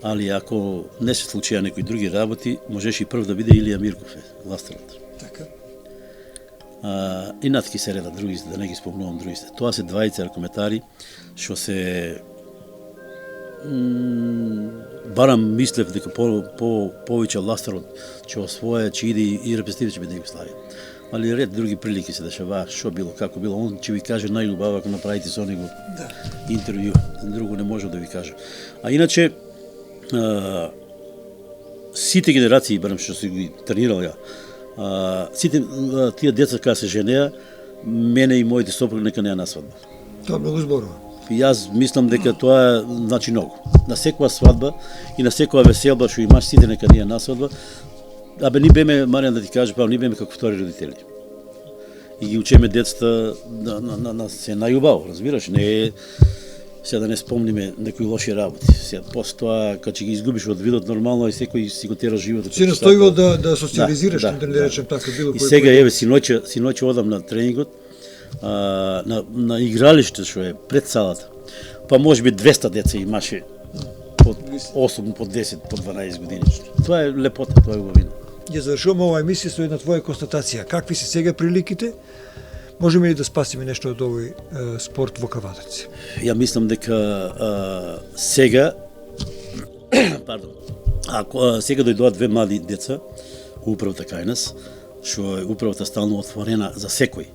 али ако не се случија некои други работи, можеше и прв да биде Илија Мирков, Ластарот. Така. И натки се реда други, да не ги спомнувам другите. Тоа се двајца ракометари што се барам мислев дека повеќе Ластарот ќе освоја, ќе иде и репрезентатив ќе биде Југославија. Али ред други прилики се дешаваа, што било, како било. Он ќе ви каже најубаво ако направите со него интервју. Друго не може да ви каже. А иначе сите генерации, барем што си ги тренирал ја, сите тие деца кога се женеа, мене и моите сопруги нека не ја на свадба. Тоа многу зборува. И јас мислам дека тоа значи многу. На секоја свадба и на секоја веселба што имаш, сите нека не ја на свадба, Абе, ние беме, Маријан, да ти кажа, ние беме како втори родители. И ги учеме децата на се најубаво, разбираш, не е сега да не спомниме некои лоши работи. Сега после тоа кога ќе ги изгубиш од видот нормално и секој си го тера животот. Си настојувал да социализираш, да не речем така било кој. И сега еве синоќа одам на тренингот на игралиште што е пред салата. Па можеби 200 деца имаше под 8, под 10, под 12 години. Тоа е лепота, тоа е убавина. Ја завршуваме оваа емисија со една твоја констатација. Какви се сега приликите? Можеме ли да спасиме нешто од овој спорт во Кавадарци? Ја мислам дека сега пардон, ако сега дојдоат две млади деца у управата кај нас, што е управата стално отворена за секој.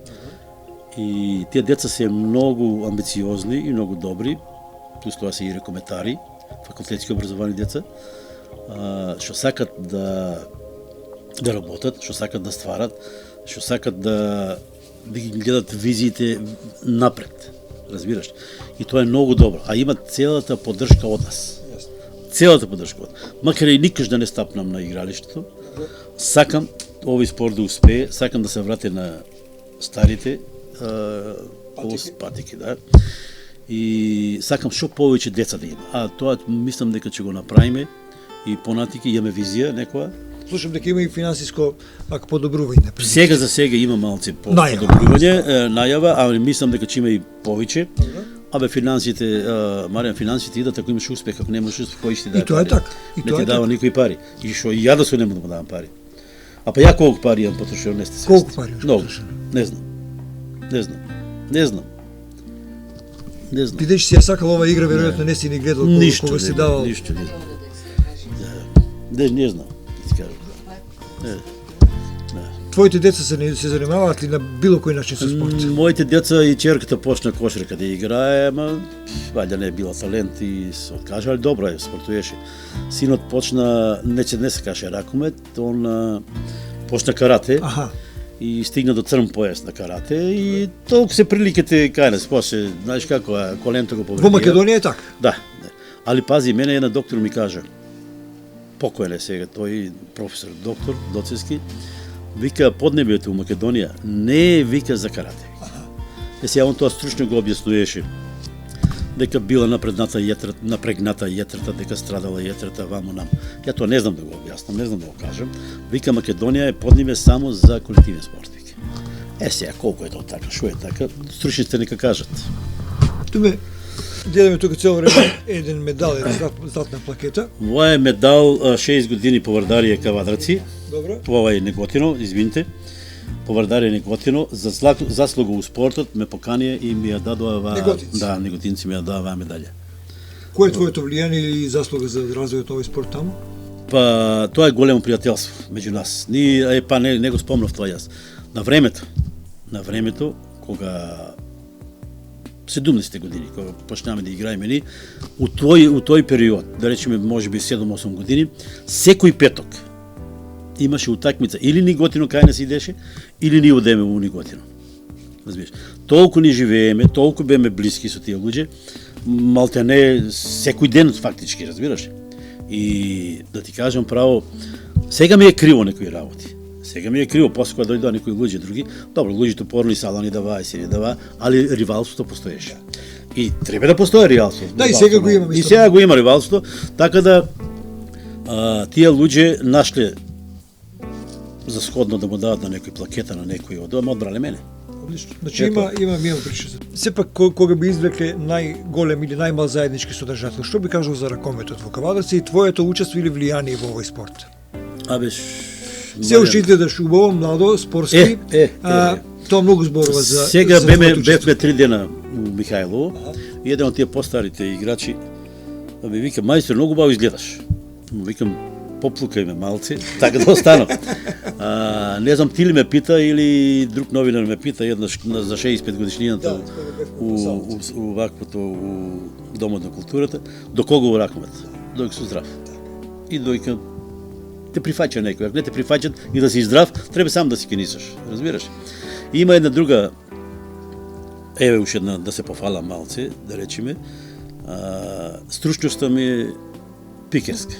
И тие деца се многу амбициозни и многу добри, плюс тоа се и рекометари, факултетски образовани деца, што сакат да работат, што сакат да стварат, што сакат да ги гледат визиите напред, разбираш. И тоа е многу добро, а имат целата поддршка од нас. Целата поддршка од нас. Макар и никош да не стапнам на игралиштето, сакам овој спорт да успее, сакам да се врати на старите патики, да. И сакам што повеќе деца да има. А тоа мислам дека ќе го направиме и понатики имаме визија некоја. Слушам дека има и финансиско подобрување. Сега за сега има малце подобрување, најава, а мислам дека ќе има и повеќе. Абе финансите, Маријан, финансите идат ако имаш успех, ако немаш успех, кој ќе ти даде? И тоа е така. Не ти дава никој пари. И што и ја да се нема да му давам пари. А па ја колку пари имам потрошено, не сте свесни. Колку пари имаш потрошено? Не знам. Бидејќи си ја сакал оваа игра, веројатно не си ни гледал кога си давал. Ништо не знам. Не знам, ти кажам. Твоите деца се занимаваат ли на било кој начин со спорт? Моите деца и черката почна кошарка да играе, ама вајде не е била талент и се откажа, али добро е, спортуеше. Синот почна, не се каже ракомет, он почна карате. И стигна до црн пояс на карате и толку се приликите кај нас, после, знаеш како, коленто го повредија. Во Македонија е така? Да. Али пази, мене една доктор ми кажа, покоен е сега, тој професор, доктор, доценски, вика поднебието у Македонија не е вика за карате. Сега он тоа стручно го објаснуваше, дека била напрегната јетрата, дека страдала јетрата ваму нам. Ја тоа не знам да го објаснам, не знам да го кажам. Вика Македонија е поднебе само за колективен спорт. Сега колку е тоа така, што е така, стручните нека кажат. Туме гледаме тука цело време еден медал, една златна плакета. Ова е медал 6 години по Вардарија Кавадарци. Добро. Ова е Неготино, извините. По Вардарија Неготино, за заслуга у спортот ме поканија и ми ја дадоа Неготинци. Да, неготинци ми ја дадоа медалја. Кој е твоето влијание или заслуга за развојот на овој спорт таму? Па тоа е големо пријателство меѓу нас. Ние не го спомнав тоа јас. На времето кога 70 години, кога почнаме да играеме ни, у тој период, да речеме можеби 7-8 години, секој петок имаше утакмица или Неготино кај нас идеше, или ние одеме у Неготино. Разбираш? Толку ни живееме, толку беме блиски со тие луѓе, малтене секој ден фактички, разбираш? И да ти кажам право, сега ми е криво некои работи. Сега ми е криво, после кога дојдоа некои луѓе други, добро, луѓето порно сала ни даваа и се не даваа, али ривалството постоеше. И треба да постои ривалство. Да, и сега го има. И сега го има ривалство, така да тие луѓе нашле за сходно да му дадат на некој плакета, на некој одбрале мене. Одлично. Значи има причина. Сепак кога би извлекле најголем или најмал заеднички содржател, што би кажал за ракометот во Кавадарци и твоето учество или влијание во овој спорт? Абе, се уште изгледаш убаво, младо, спортски. Тоа многу зборува за сега бевме 3 дена у Михајлово и еден од тие постарите играчи ми вика, мајстор, многу убаво изгледаш. Викам, поплукај ме малце, така да останам. Не знам, ти ли ме пита или друг новинар ме пита еднаш за 65 годишнината у ваквото у Домот на културата, до кого во ракомет? Дојка со здрав. И дојка те прифаќа некој, ако не те прифаќат и да си здрав, треба сам да си кенисаш, разбираш? И има една друга, еве уште една да се пофалам малце, да речеме, стручноста ми е пикерска.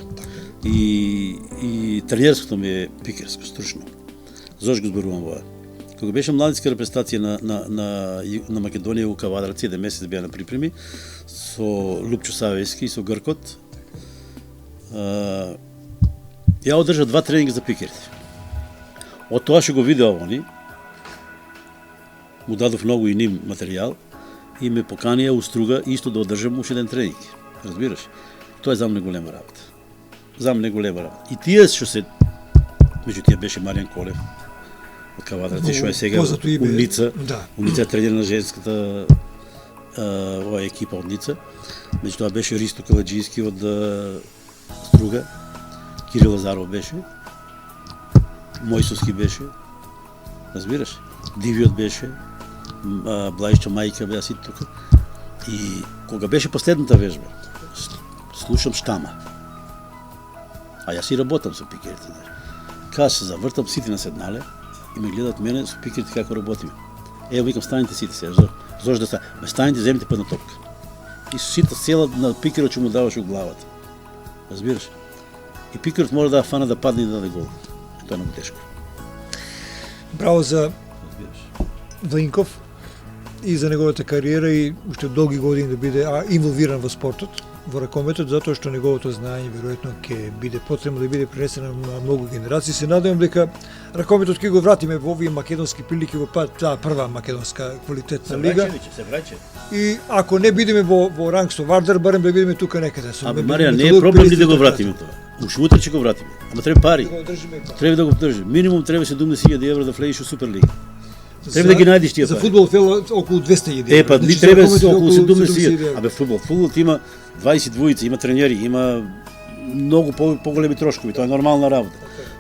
и тренерското ми е пикерско, стручно. Зошто го зборувам ова? Кога беше младинска репрезентација на Македонија у Кавадарци, 1 месец беа на припреми, со Лупчо Савејски и со Гркот, ја одржа 2 тренинга за пикерите. Од тоа што го видеа они, му дадов многу и ним материјал и ме поканија у Струга исто да одржам уште еден тренинг. Разбираш? Тоа е за мене голема работа. За мене голема работа. И тие што се, меѓу тие беше Маријан Колев од Кавадарци, што е сега Умница. Да. Умница е тренер на женската ова екипа од Ница. Меѓу тоа беше Ристо Каладжијски од Струга, Кирил Лазаров беше, Мојсовски беше, разбираш? Дивиот беше, Блајчо Мајка беа сите тука. И кога беше последната вежба, слушам Штама. А јас и работам со пикерите. Кога се завртам, сите наседнале и ме гледат мене со пикерите како работиме. Ево, викам, станите сите се, зошто да ста? Станите, земите път на топка. И сите села на пикерот што му даваш у главата. Разбираш? И пикерот мора да фана да падне и да даде гол. Тоа е многу тешко. Браво за Ваинков и за неговата кариера и уште долги години да биде инволвиран во спортот, во ракометот, затоа што неговото знаење веројатно ќе биде потребно да биде пренесено на многу генерации. Се надевам дека ракометот ќе го вратиме во овие македонски прилики во таа прва македонска квалитетна лига. Се враќа. И ако не бидеме во ранг со Вардар, барем да бидеме тука некаде. Марија, не е проблем ни да го вратиме тоа. Уште утре ќе го вратиме. Ама треба пари. Треба да го држи. Минимум треба 70.000 евро да влезеш во Суперлига. Треба да ги најдеш тие пари. За фудбал околу 200.000. Па ни треба околу 70.000. Абе фудбал има 22 има тренери, има многу поголеми трошкови, тоа е нормална работа.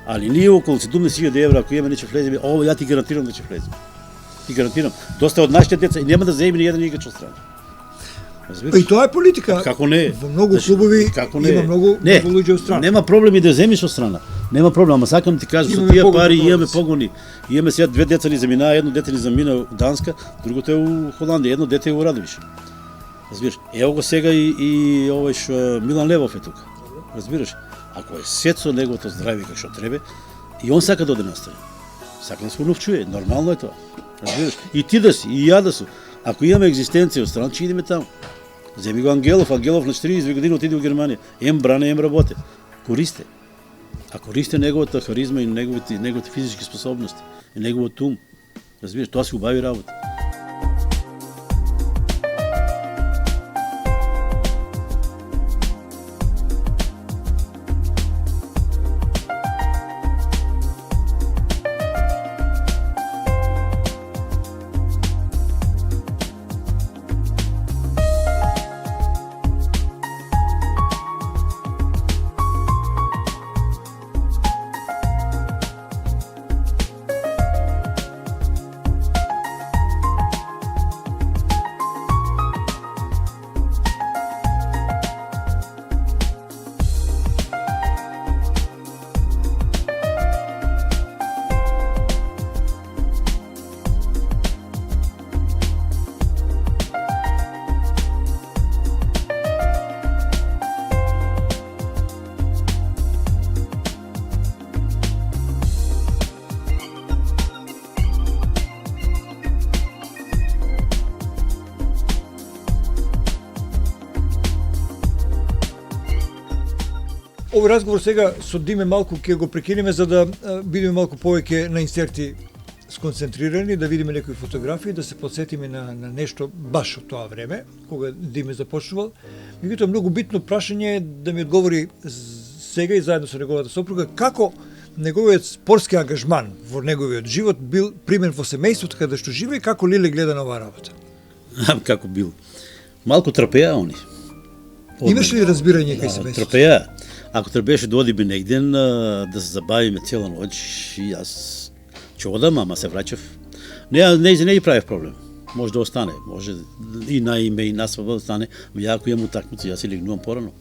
Али ние околу 70.000 евро ако имаме не ќе влеземе, ова ја ти гарантирам да ќе влеземе. Ти гарантирам. Доста од нашите деца и нема да земе ни еден играч од страна. Па и тоа е политика. Како не? Во многу клубови има многу луѓе од страна. Нема проблеми да земеш од страна. Нема проблем, ама сакам ти кажам, со тие пари имаме погони. Имаме сега 2 деца ни заминаа, едно дете ни замина у Данска, другото е у Холандија, едно дете е у Радовиш. Разбираш? Ево го сега и овој што Милан Левов е тука. Разбираш? Ако е сет со неговото здравје како што треба, и он сака да оде настрани. Сака да се вновчуе, нормално е тоа. Разбираш? И ти да си, и ја да су. Ако имаме екзистенција од страна, ќе идеме таму. Земи го Ангелов на 42 години отиде у Германија. Ем бране, ем работе. Користе. А користе неговата харизма и неговите физички способности и неговиот ум. Разбираш, тоа се убави работа. Овој разговор сега со Диме малку ќе го прекинеме за да бидеме малку повеќе на инсерти сконцентрирани, да видиме некои фотографии, да се подсетиме на нешто баш од тоа време, кога Диме започнувал. Меѓутоа многу битно прашање е да ми одговори сега и заедно со неговата сопруга како неговиот спортски ангажман во неговиот живот бил примен во семејството каде што живее и како Лиле гледа на оваа работа. Како бил? Малку трпеа они. Имаш ли разбирање кај семејството? Трпеа. Ако требеше да одиме негден, да се забавиме цела ноќ, и јас ќе одам, ама се враќав. Не ги правев проблем. Може да остане, може и на име и на свадба да остане, ја ако имам утакмица, јас си легнувам порано.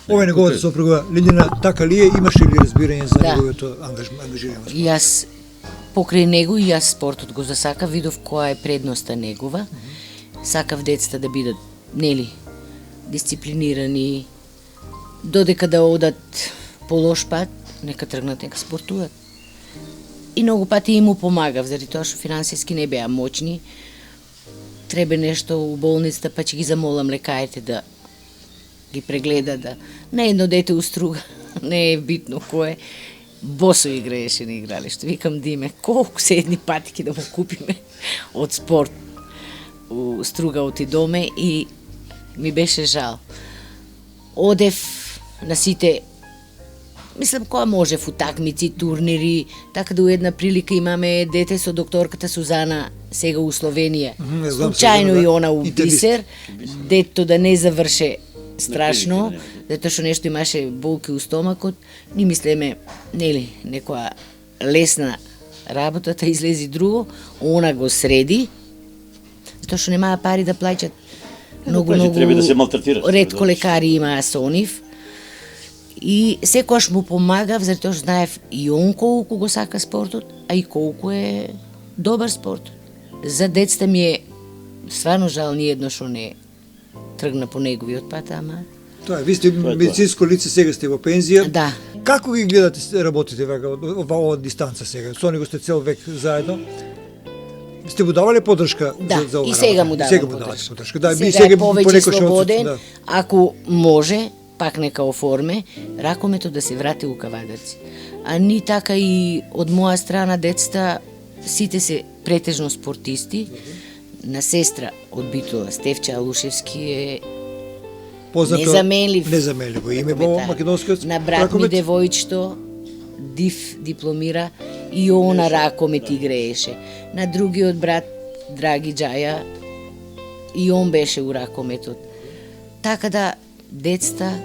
Ова е неговата сопруга Лиљана, така ли е, имаше ли разбирање за неговото ангажирање? Јас покрај него и јас спортот го засака, видов која е предноста негова. Сакав децата да бидат, нели, дисциплинирани, додека да одат по лош пат, нека тргнат, нека спортуват. И многу пати им му помагав, заради тоа што финансиски не беа моćни. Треба нешто у болницата, па ќе ги замолам лекарите да ги прегледа, да не едно дете уструга, не е битно кое. Босо играеше на игралиште. Викам Диме, колку се едни патики да му купиме од спорт. У Струга отидоме и ми беше жал. Одев на сите, мислам, која можев, утакмици, турнири, така да у една прилика имаме дете со докторката Сузана, сега у Словенија. Случајно и она у Бисер, дето да не заврше страшно, затоа што нешто имаше болки у стомакот, ни мислеме, нели, некоја лесна работата, излези друго, она го среди, затоа што немаа пари да плаќат. Многу да се малтретираш. Ретко лекари имаа со нив. И секојаш му помагав, затоа што знаев и он колку го сака спортот, а и колку е добар спорт. За децата ми е стварно жал ниедно што не тргна по неговиот пат, ама... Тоа е, ви сте медицинско лице, сега сте во пензија. Да. Како ги гледате, работите веќе во ова дистанца сега? Со него сте цел век заедно. Сте му давале поддршка Да, за ова? И сега му давам поддршка. Да, сега е повеќе слободен, да. Ако може, пак нека оформе, ракометот да се врати у Кавадарци. А ни така и од моја страна децата, сите се претежно спортисти. На сестра од Битола, Стефча Алушевски е познато, незаменливо име во македонскиот на брат ми девојчето дипломира и она ракомет играеше. На другиот брат Драги Джаја и он беше у ракометот. Така да децата,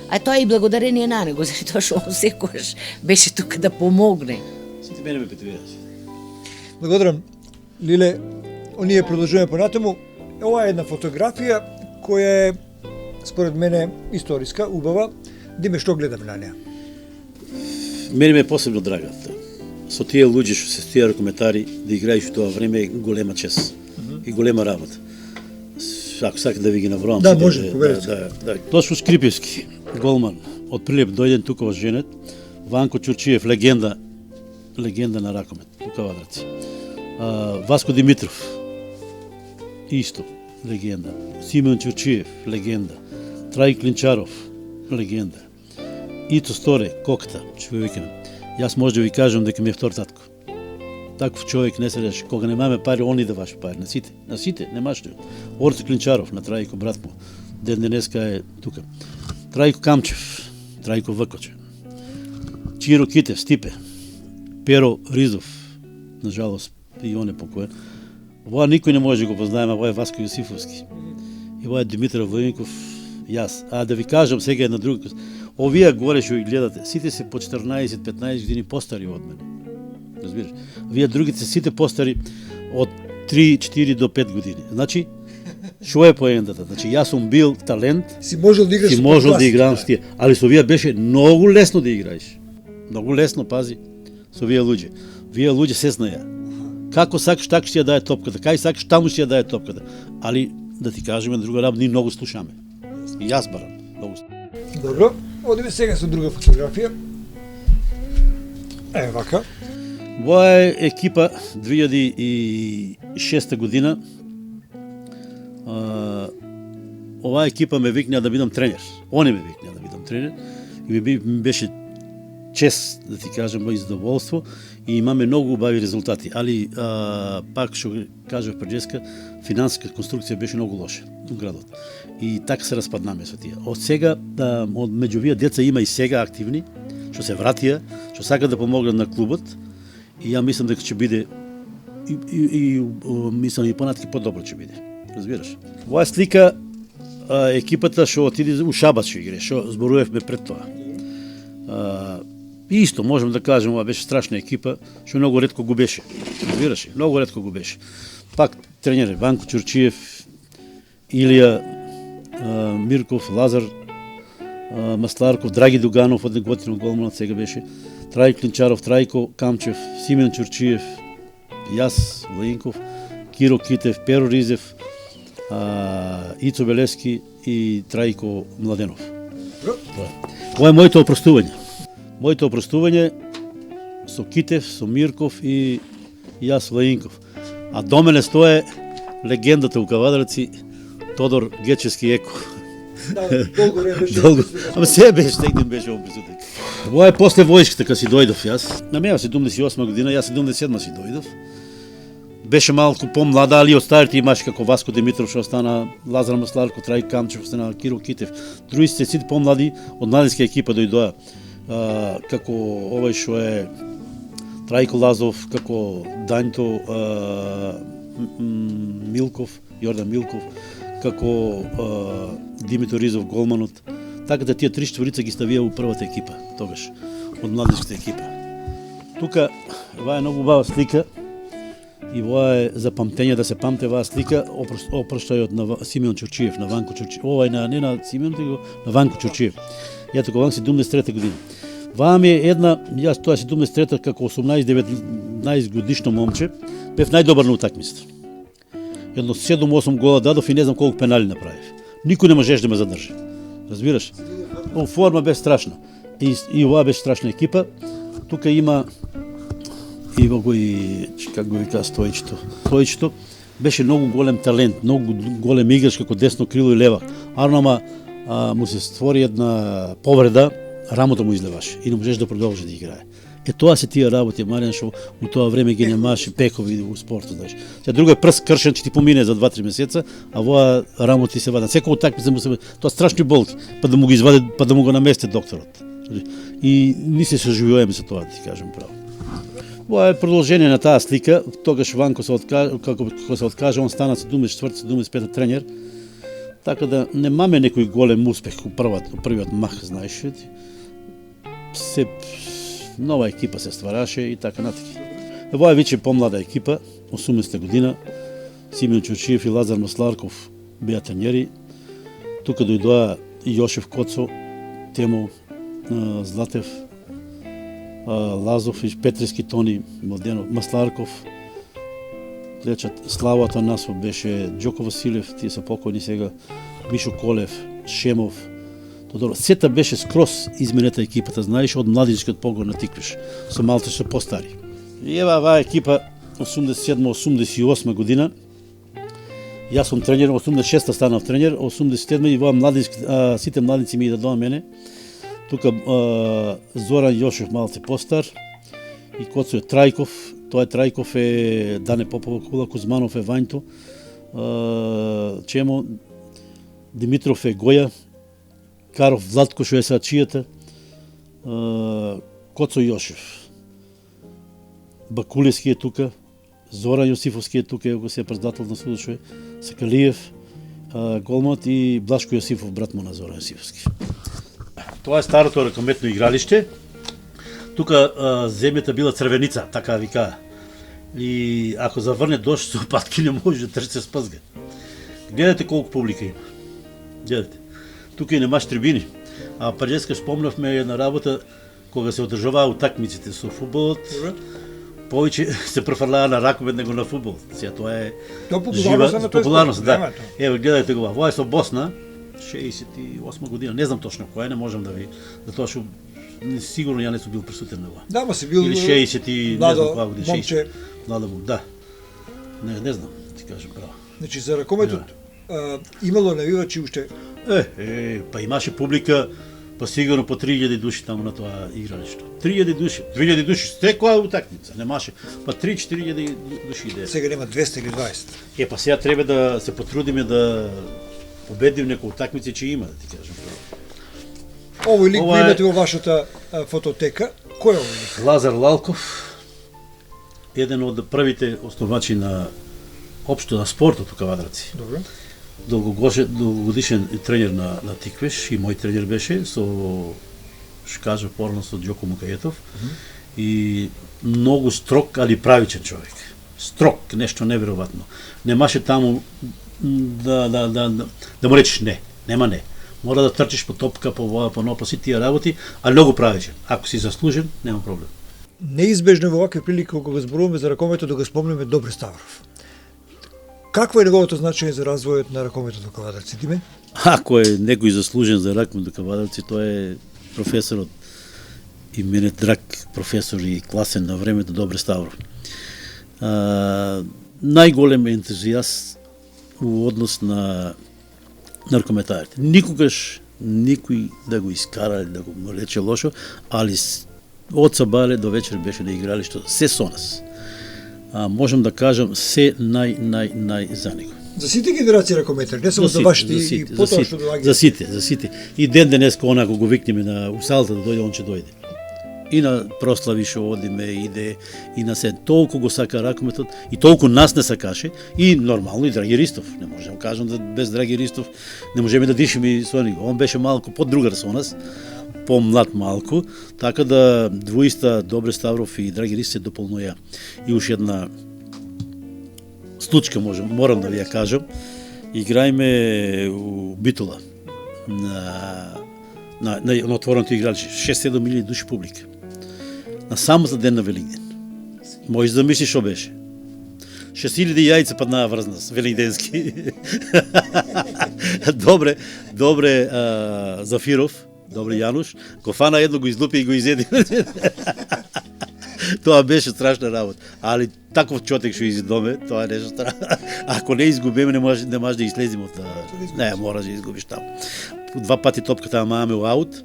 а тоа и благодарение на него, затоа што он секогаш беше тука да помогне. Сите мене ме петувираш. Благодарам, Лиле. Ние продолжуваме понатаму. Ова е една фотографија која е според мене историска, убава. Диме, што гледаме на неа? Мене ме е посебно драга. Со тие луѓе што се тие ракометари да играеш тоа време е голема чест и голема работа. Ако сака да ви ги наброам. Да, може, поверите. Да. Тошко Шкрипевски, голман, од Прилеп дојден тука во Женет, Ванко Чурчиев, легенда на ракомет, тука Вадраци. Васко Димитров, исто, легенда. Симеон Чурчиев, легенда. Трај Клинчаров, легенда. Ито Сторе, Кокта, човекен. Јас може да ви кажам дека ми е втор татко. Таков човек не се реш, кога немаме пари, они да ваши пари, на сите, немаш ли. Орце Клинчаров, на Трајко, брат му, ден денеска е тука. Трајко Камчев, Трајко Вакоче. Чиро Китев, Стипе. Перо Ризов, нажалост, и он е покоен. Ова никој не може да го познаеме, ова е Васко Јосифовски. И ова е Димитар Војников, јас. А да ви кажам сега една друга. Овие горе што ги гледате, сите се по 14-15 години постари од мене. Разбираш? Вие другите сите постари од 3-4 до 5 години. Значи, што е поентата? Значи, јас сум бил талент, си можел да играш, си можел да играм с тие, али со вие беше многу лесно да играеш. Многу лесно, пази, со вие луѓе. Вие луѓе се знаја. Како сакаш, така ќе ја даде топката, кај сакаш, таму ќе ја даде топката. Али, да ти кажеме, друга работа, ние многу слушаме. И јас барам, многу. Добро, одиме сега со друга фотографија. Вака. Ова е екипа 2006 година. Оваа екипа ме викна да бидам тренер. Они ме викна да бидам тренер. И ми беше чест, да ти кажам, и задоволство. И имаме многу убави резултати. Али, пак што кажав преджеска, финансиска конструкција беше многу лоша у градот. И така се распаднаме со тие. Од сега, од меѓу овие деца има и сега активни, што се вратија, што сакаат да помогнат на клубот. И ја мислам дека ќе биде мислам и понатки подобро ќе биде. Разбираш? Ова слика екипата што отиде у Шабац што игре, што зборувавме пред тоа. И исто можам да кажам, ова беше страшна екипа, што многу ретко го беше. Разбираш? Многу ретко го беше. Пак тренер Ванко Чурчиев, Илија Мирков, Лазар Масларков, Драги Дуганов, од неготино голманот сега беше. Трај Клинчаров, Трајко Камчев, Симен Чурчиев, јас, Воинков, Киро Китев, Перо Ризев, Ицо Белевски и Трајко Младенов. Ова е моето опростување. Моето опростување со Китев, со Мирков и јас Лаинков. А до мене стое легендата у Кавадарци Тодор Гечевски Еко. Да, долго време беше. Долго. Ама се беше, негде беше овој присутен. Ова е после војската кога си дојдов јас. На мене 78 година, јас 77 си дојдов. Беше малку помлада, али од старите имаше како Васко Димитров што остана, Лазар Масларко, Трај Камчев, остана Киро Китев. Другите сите помлади од младинска екипа дојдоа. Како овој што е Трајко Лазов, како Данјто Милков, Јордан Милков, како Димитар Ризов голманот. Така да тие 3-4 ги ставија у првата екипа тогаш, од младинската екипа. Тука ова е многу убава слика и ова е за памтење, да се памте оваа слика, опрштајот на Симеон Чурчиев, на Ванко Чурчиев. Ова е не на Симеон, него на Ванко Чурчиев. Ја тука ванк 73 година. Ваа ми е една, јас тоа 73 како 18-19 годишно момче, бев најдобар на утакмицата. Едно 7-8 гола дадов и не знам колку пенали направив. Никој не можеш да ме задржи. Разбираш? Форма беше страшна. И оваа беше страшна екипа. Тука има и го и како го вика Стоичето. Стоичето беше многу голем талент, многу голем играч како десно крило и левак. Арнама му се створи една повреда, рамото му излеваше и не можеш да продолжи да играе. Тоа се тие работи, Маријан, што у тоа време ги немаше пекови у спортот, знаеш. Сега друго е прст кршен, че ти помине за 2-3 месеца, а воа рамото ти се вади. Секој утакмица му се тоа страшни болки, па да му го извади, па да му го намести докторот. И ни се соживуваме со тоа, ти кажам право. Ова е продолжение на таа слика. Тогаш Ванко се откажа, како се откажа, он стана 74-75 тренер. Така да немаме некој голем успех у првиот мах, знаеш. Се нова екипа се ствараше и така натаки. Ова е веќе помлада екипа, 80 година. Симеон Чурчиев и Лазар Масларков беа тренери. Тука дојдоа и Јошев Коцо, Темо Златев, Лазов и Петрески Тони, Младенов, Масларков. Лечат Слава Атанасов беше, Џоко Василев, тие се покојни сега, Мишо Колев, Шемов, Тодор. Сета беше скрос изменета екипата, знаеш, од младинскиот погон на Тиквиш, со малце што постари. И ева оваа екипа 87-88 година. Јас сум тренер, 86-та станав тренер, 87-та и воа сите младинци ми идат до мене. Тука Зоран Јошев малце постар и Коцо е Трајков. Тоа е Трајков е Дане Попова Кула, Кузманов е Вањто, Чемо, Димитров е Гоја, Каров Златко што е Сачијата, Коцо Јошев. Бакулевски е тука, Зоран Јосифовски е тука, го се председател на судот што е Сакалиев, голмот и Блашко Јосифов, брат му на Зоран Јосифовски. Тоа е старото ракометно игралиште. Тука земјата била црвеница, така вика. И ако заврне дожд со патки не може да трчи спазга. Гледате колку публика има. Гледате. Тука и немаш трибини. А преска спомнавме една работа кога се одржаваа утакмиците со фудбалот. Повеќе се префрлаа на ракомет него на фудбал. Сега тоа е популарност, да. Ево гледате го. Ова е со Босна, 68 година. Не знам точно која, не можам да ви затоа што сигурно ја не сум бил присутен на ова. Да, ма си бил или 60 и не знам која година, 60. Младо момче. Да. Не знам, ти кажам право. Значи за ракометот имало навивачи уште. Па имаше публика, па сигурно по 3000 души таму на тоа игралиште. 3000 души, 2000 души, секоја утакмица, немаше. Па 3-4000 души идеја. Сега нема 200 или 20. Па сега треба да се потрудиме да победим некој утакмици, че има, да ти кажам право. Овој лик го имате во вашата фототека. Кој е овој лик? Лазар Лалков, еден од првите основачи на општо на спортот у Кавадарци. Добро. Долгогодишен тренер на Тиквиш и мој тренер беше со кажа порано со Џоко Мукајетов и многу строг, али правичен човек. Строг, нешто неверојатно. Немаше таму да му речеш не, нема не. Мора да трчиш по топка, по вода, по нопа, си тие работи, а многу правичен. Ако си заслужен, нема проблем. Неизбежно во вакви прилики кога го зборуваме за ракометот да го спомнеме Добре Ставров. Какво е неговото значење за развојот на ракометот во Кавадарци, Диме? Ако е некој заслужен за ракомет во Кавадарци, тоа е професорот и мене драг професор и класен на времето Добре Ставро. Најголем ентузијаст во однос на наркометарите. Никогаш никој да го искара, да го рече лошо, али од сабале до вечер беше на игралишто се со нас. Можам да кажам се нај за него. За сите генерации ракометари, не само за вашите и потоа што доаѓа. За сите. И ден денеска онако го викнеме на усалта да дојде, он ќе дојде. И на прослави што одиме, иде, и на се толку го сака ракометот, и толку нас не сакаше, и нормално и Драги Ристов. Не можем кажам да без Драги Ристов не можеме да дишеме со него. Он беше малку подругар со нас, помлад малку, така да двоиста Добре Ставров и Драги Ристов се дополнуја. И уш една случка морам да ви ја кажам. Играеме у Битола на отвореното игралище, 6-7 милиони души публика. На самата ден на Великден. Можеш да мислиш што беше. 6000 јајца паднаа врз нас, великденски. Добре Зафиров, добре Јануш, го фана едно, го излупи и го изеди. Тоа беше страшна работа. Али таков човек што изидоме, тоа е нешто страшно. Ако не изгубиме, не можеш да излеземе од таа. Не, можеш да изгубиш таму. Два пати топката мааме у аут.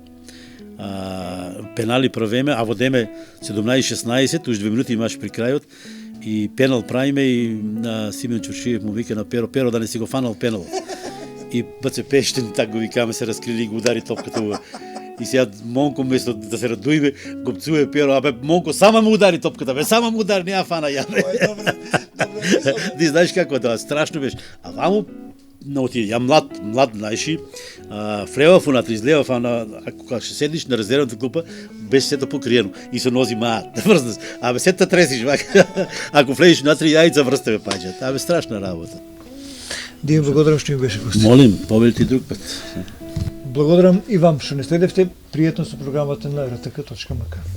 Пенали правиме, а водеме 17-16, уж 2 минути имаш при крајот. И пенал правиме и на Симеон Чуршиев му вика на Перо да не си го фанал пенал. И баце пештен, так го викаме, се раскрили и го удари топката. И сега Монко место да се радуиме, го пцуе Перо, Монко сама му удари топката, сама му удари, неа фана ја. Ти знаеш како тоа, страшно беше. А ваму ја млад најши, флевав унатре, излевав, ако ще седиш на резервната клупа, беше сето покриено и се нози маат, да врзнеш. Сето тресиш, ако влезеш на 3 јајца, врстеве паѓат. Страшна работа. Дим, благодарам што ми беше гост. Молим, победите друг пат. Благодарам и вам што не следевте. Пријатно со програмата на rtk.mk.